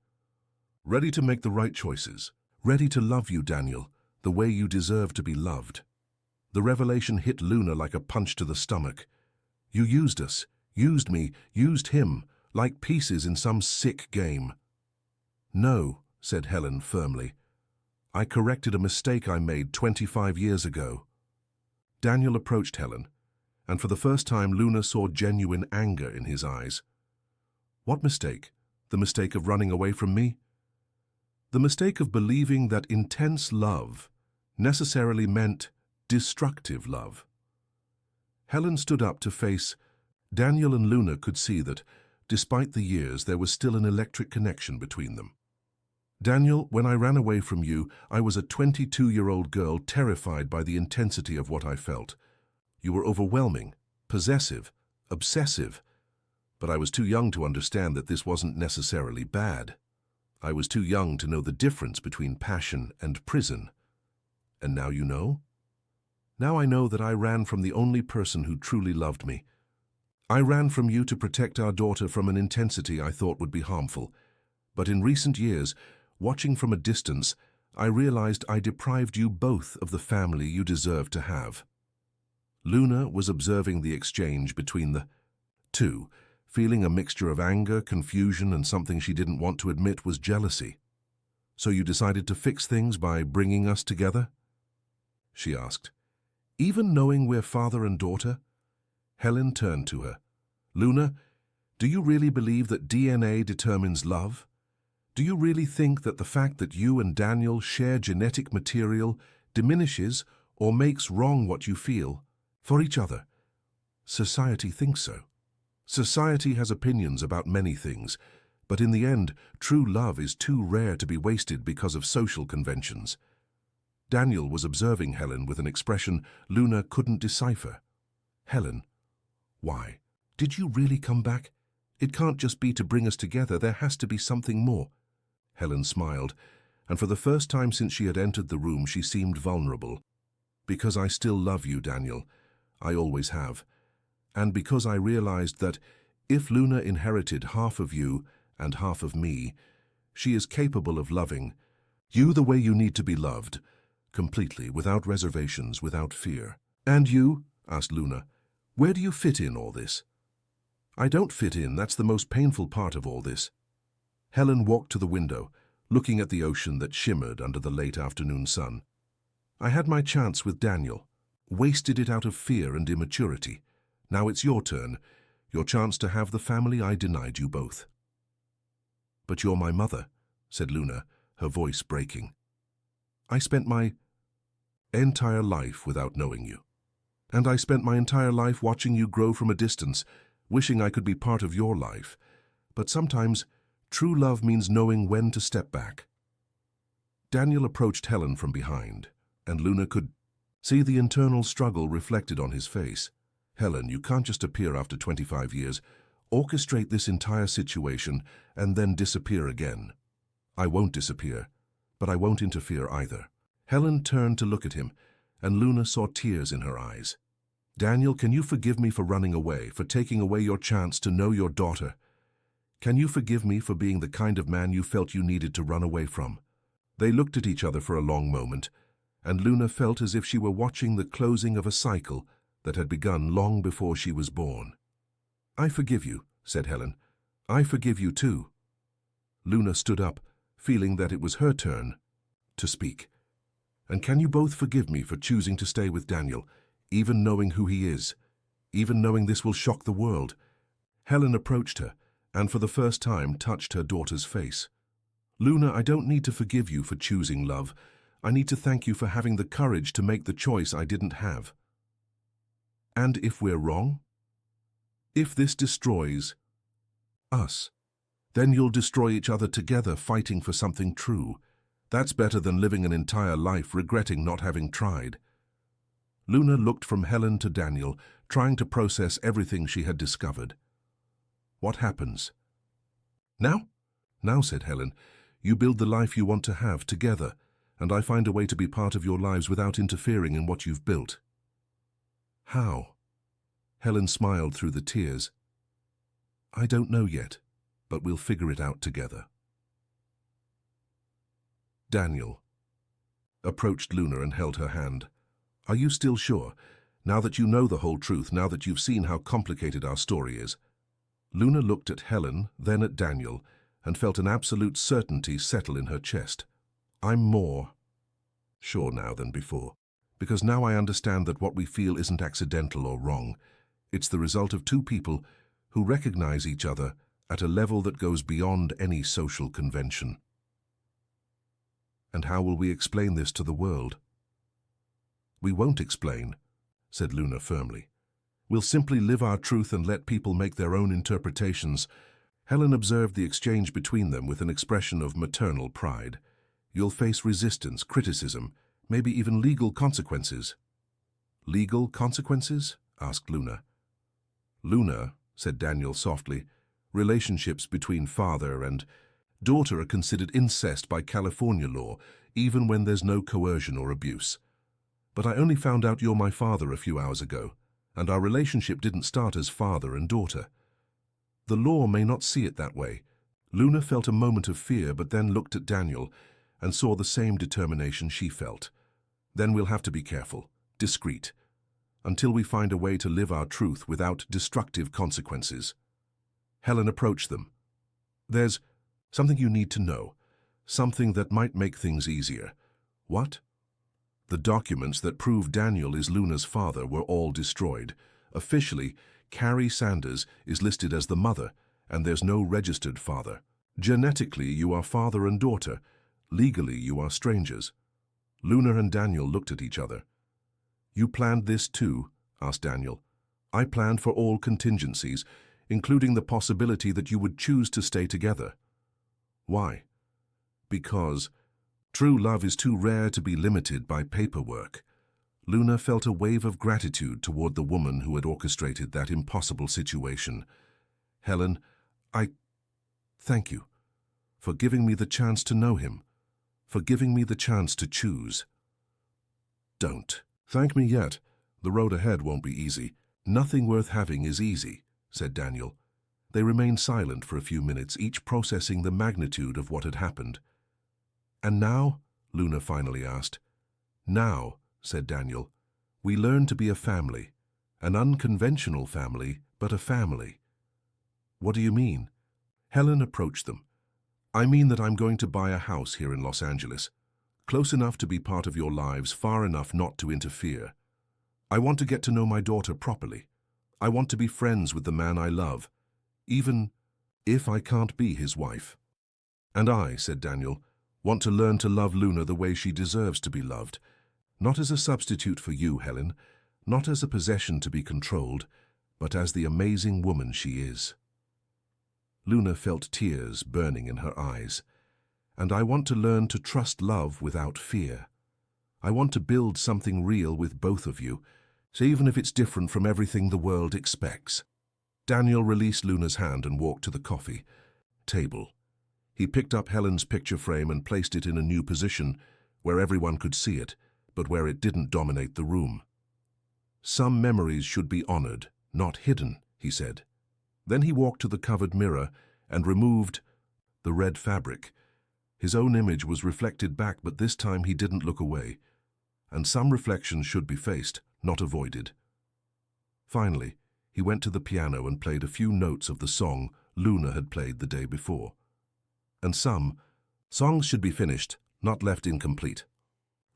Ready to make the right choices. Ready to love you, Daniel, the way you deserve to be loved." The revelation hit Luna like a punch to the stomach. "You used us, used me, used him, like pieces in some sick game." "No," said Helen firmly. "I corrected a mistake I made 25 years ago." Daniel approached Helen, and for the first time Luna saw genuine anger in his eyes. "What mistake? The mistake of running away from me?" "The mistake of believing that intense love necessarily meant destructive love." Helen stood up to face. Daniel and Luna could see that, despite the years, there was still an electric connection between them. "Daniel, when I ran away from you, I was a 22-year-old girl terrified by the intensity of what I felt. You were overwhelming, possessive, obsessive. But I was too young to understand that this wasn't necessarily bad. I was too young to know the difference between passion and prison. And now you know? Now I know that I ran from the only person who truly loved me. I ran from you to protect our daughter from an intensity I thought would be harmful. But in recent years, watching from a distance, I realized I deprived you both of the family you deserve to have." Luna was observing the exchange between the two, feeling a mixture of anger, confusion, and something she didn't want to admit was jealousy. "So you decided to fix things by bringing us together?" she asked. "Even knowing we're father and daughter?" Helen turned to her. "Luna, do you really believe that DNA determines love? Do you really think that the fact that you and Daniel share genetic material diminishes or makes wrong what you feel for each other? Society thinks so. Society has opinions about many things, but in the end, true love is too rare to be wasted because of social conventions." Daniel was observing Helen with an expression Luna couldn't decipher. "Helen, why? Did you really come back? It can't just be to bring us together, there has to be something more. Helen smiled, and for the first time since she had entered the room she seemed vulnerable. Because I still love you, Daniel. I always have. And because I realized that if Luna inherited half of you and half of me, she is capable of loving you the way you need to be loved, completely, without reservations, without fear. And you? Asked Luna. Where do you fit in all this? I don't fit in, that's the most painful part of all this. Helen walked to the window, looking at the ocean that shimmered under the late afternoon sun. I had my chance with Daniel, wasted it out of fear and immaturity. Now it's your turn, your chance to have the family I denied you both. But you're my mother, said Luna, her voice breaking. I spent my entire life without knowing you. And I spent my entire life watching you grow from a distance, wishing I could be part of your life. But sometimes, true love means knowing when to step back. Daniel approached Helen from behind, and Luna could see the internal struggle reflected on his face. Helen, you can't just appear after 25 years, orchestrate this entire situation, and then disappear again. I won't disappear, but I won't interfere either. Helen turned to look at him, and Luna saw tears in her eyes. Daniel, can you forgive me for running away, for taking away your chance to know your daughter? Can you forgive me for being the kind of man you felt you needed to run away from? They looked at each other for a long moment, and Luna felt as if she were watching the closing of a cycle that had begun long before she was born. I forgive you, said Helen. I forgive you too. Luna stood up, feeling that it was her turn to speak. And can you both forgive me for choosing to stay with Daniel, even knowing who he is, even knowing this will shock the world? Helen approached her, and for the first time touched her daughter's face. Luna, I don't need to forgive you for choosing love. I need to thank you for having the courage to make the choice I didn't have. And if we're wrong? If this destroys us, then you'll destroy each other together fighting for something true. That's better than living an entire life regretting not having tried. Luna looked from Helen to Daniel, trying to process everything she had discovered. What happens? Now? Now, said Helen, you build the life you want to have together, and I find a way to be part of your lives without interfering in what you've built. How? Helen smiled through the tears. I don't know yet, but we'll figure it out together. Daniel approached Luna and held her hand. Are you still sure, now that you know the whole truth, now that you've seen how complicated our story is? Luna looked at Helen, then at Daniel, and felt an absolute certainty settle in her chest. I'm more sure now than before, because now I understand that what we feel isn't accidental or wrong. It's the result of two people who recognize each other at a level that goes beyond any social convention. And how will we explain this to the world? We won't explain, said Luna firmly. We'll simply live our truth and let people make their own interpretations. Helen observed the exchange between them with an expression of maternal pride. You'll face resistance, criticism, maybe even legal consequences. Legal consequences? Asked Luna. Luna, said Daniel softly, relationships between father and daughter are considered incest by California law, even when there's no coercion or abuse. But I only found out you're my father a few hours ago, and our relationship didn't start as father and daughter. The law may not see it that way. Luna felt a moment of fear, but then looked at Daniel and saw the same determination she felt. Then we'll have to be careful, discreet, until we find a way to live our truth without destructive consequences. Helen approached them. There's something you need to know, something that might make things easier. What? The documents that prove Daniel is Luna's father were all destroyed. Officially, Carrie Sanders is listed as the mother, and there's no registered father. Genetically, you are father and daughter. Legally, you are strangers. Luna and Daniel looked at each other. You planned this too? Asked Daniel. I planned for all contingencies, including the possibility that you would choose to stay together. Why? Because true love is too rare to be limited by paperwork. Luna felt a wave of gratitude toward the woman who had orchestrated that impossible situation. Helen, I thank you for giving me the chance to know him, for giving me the chance to choose. Don't thank me yet. The road ahead won't be easy. Nothing worth having is easy, said Daniel. They remained silent for a few minutes, each processing the magnitude of what had happened. And now? Luna finally asked. Now, said Daniel, we learn to be a family. An unconventional family, but a family. What do you mean? Helen approached them. I mean that I'm going to buy a house here in Los Angeles, close enough to be part of your lives, far enough not to interfere. I want to get to know my daughter properly. I want to be friends with the man I love, even if I can't be his wife. And I, said Daniel, want to learn to love Luna the way she deserves to be loved, not as a substitute for you, Helen, not as a possession to be controlled, but as the amazing woman she is. Luna felt tears burning in her eyes. And I want to learn to trust love without fear. I want to build something real with both of you, so even if it's different from everything the world expects. Daniel released Luna's hand and walked to the coffee table. He picked up Helen's picture frame and placed it in a new position where everyone could see it, but where it didn't dominate the room. Some memories should be honored, not hidden, he said. Then he walked to the covered mirror and removed the red fabric. His own image was reflected back, but this time he didn't look away. And some reflections should be faced, not avoided. Finally, he went to the piano and played a few notes of the song Luna had played the day before. And some songs should be finished, not left incomplete.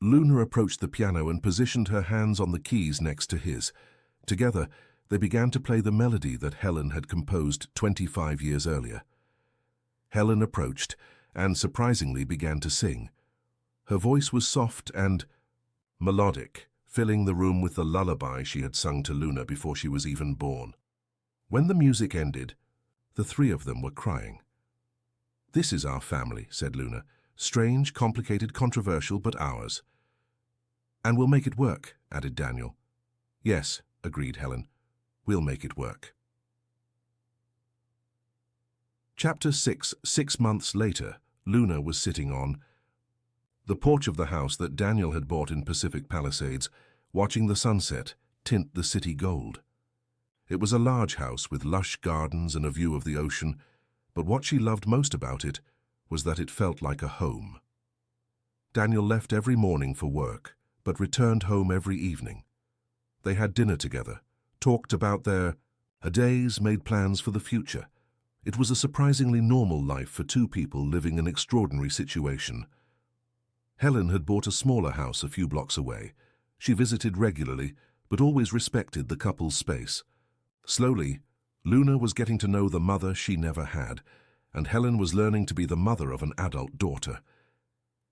Luna approached the piano and positioned her hands on the keys next to his. Together, they began to play the melody that Helen had composed 25 years earlier. Helen approached and surprisingly began to sing. Her voice was soft and melodic, filling the room with the lullaby she had sung to Luna before she was even born. When the music ended, the three of them were crying. This is our family, said Luna. Strange, complicated, controversial, but ours. And we'll make it work, added Daniel. Yes, agreed Helen. We'll make it work. Chapter 6. 6 months later, Luna was sitting on the porch of the house that Daniel had bought in Pacific Palisades, watching the sunset tint the city gold. It was a large house with lush gardens and a view of the ocean, but what she loved most about it was that it felt like a home. Daniel left every morning for work, but returned home every evening. They had dinner together, talked about their days, made plans for the future. It was a surprisingly normal life for two people living an extraordinary situation. Helen had bought a smaller house a few blocks away. She visited regularly, but always respected the couple's space. Slowly, Luna was getting to know the mother she never had, and Helen was learning to be the mother of an adult daughter.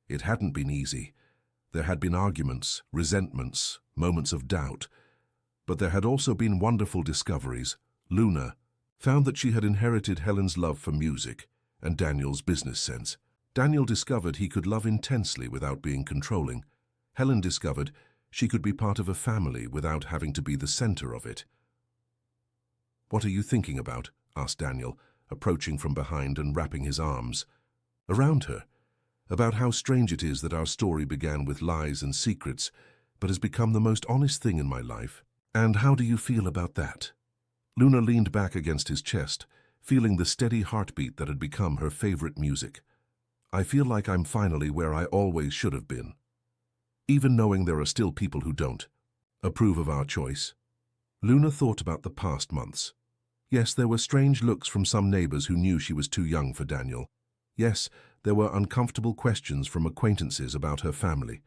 It hadn't been easy. There had been arguments, resentments, moments of doubt, but there had also been wonderful discoveries. Luna found that she had inherited Helen's love for music and Daniel's business sense. Daniel discovered he could love intensely without being controlling. Helen discovered she could be part of a family without having to be the center of it. What are you thinking about? Asked Daniel, approaching from behind and wrapping his arms around her. About how strange it is that our story began with lies and secrets, but has become the most honest thing in my life. And how do you feel about that? Luna leaned back against his chest, feeling the steady heartbeat that had become her favorite music. I feel like I'm finally where I always should have been. Even knowing there are still people who don't approve of our choice. Luna thought about the past months. Yes, there were strange looks from some neighbors who knew she was too young for Daniel. Yes, there were uncomfortable questions from acquaintances about her family.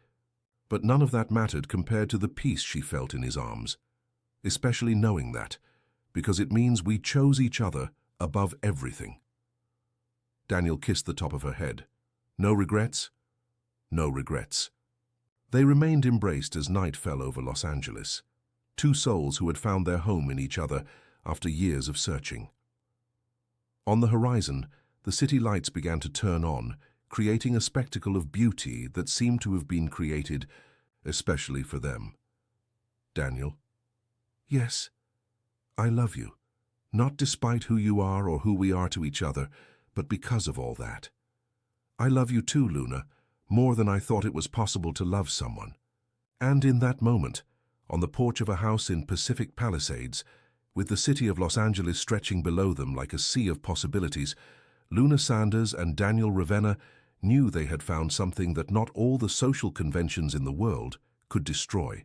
But none of that mattered compared to the peace she felt in his arms. Especially knowing that, because it means we chose each other above everything. Daniel kissed the top of her head. No regrets? No regrets. They remained embraced as night fell over Los Angeles. Two souls who had found their home in each other after years of searching. On the horizon, the city lights began to turn on, creating a spectacle of beauty that seemed to have been created especially for them. Daniel? Yes, I love you, Not despite who you are or who we are to each other, but because of all that. I love you too, Luna, more than I thought it was possible to love someone. And in that moment, on the porch of a house in Pacific Palisades, with the city of Los Angeles stretching below them like a sea of possibilities, Luna Sanders and Daniel Ravenna knew they had found something that not all the social conventions in the world could destroy.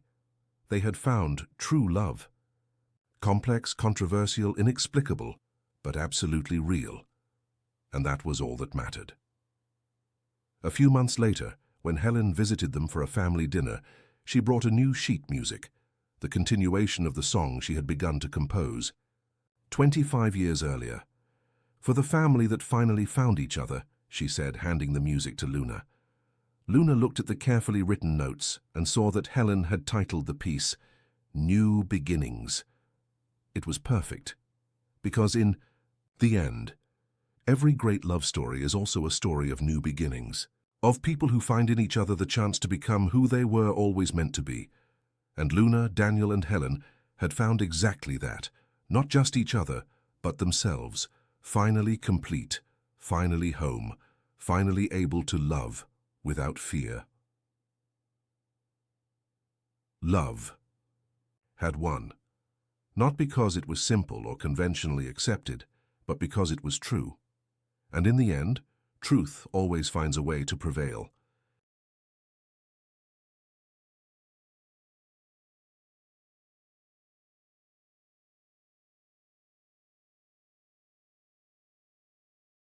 They had found true love. Complex, controversial, inexplicable, but absolutely real. And that was all that mattered. A few months later, when Helen visited them for a family dinner, she brought a new sheet music, the continuation of the song she had begun to compose. 25 years earlier. For the family that finally found each other, she said, handing the music to Luna. Luna looked at the carefully written notes and saw that Helen had titled the piece, New Beginnings. It was perfect, because in the end, every great love story is also a story of new beginnings, of people who find in each other the chance to become who they were always meant to be. And Luna, Daniel, and Helen had found exactly that, not just each other, but themselves, finally complete, finally home, finally able to love without fear. Love had won, not because it was simple or conventionally accepted, but because it was true. And in the end, truth always finds a way to prevail.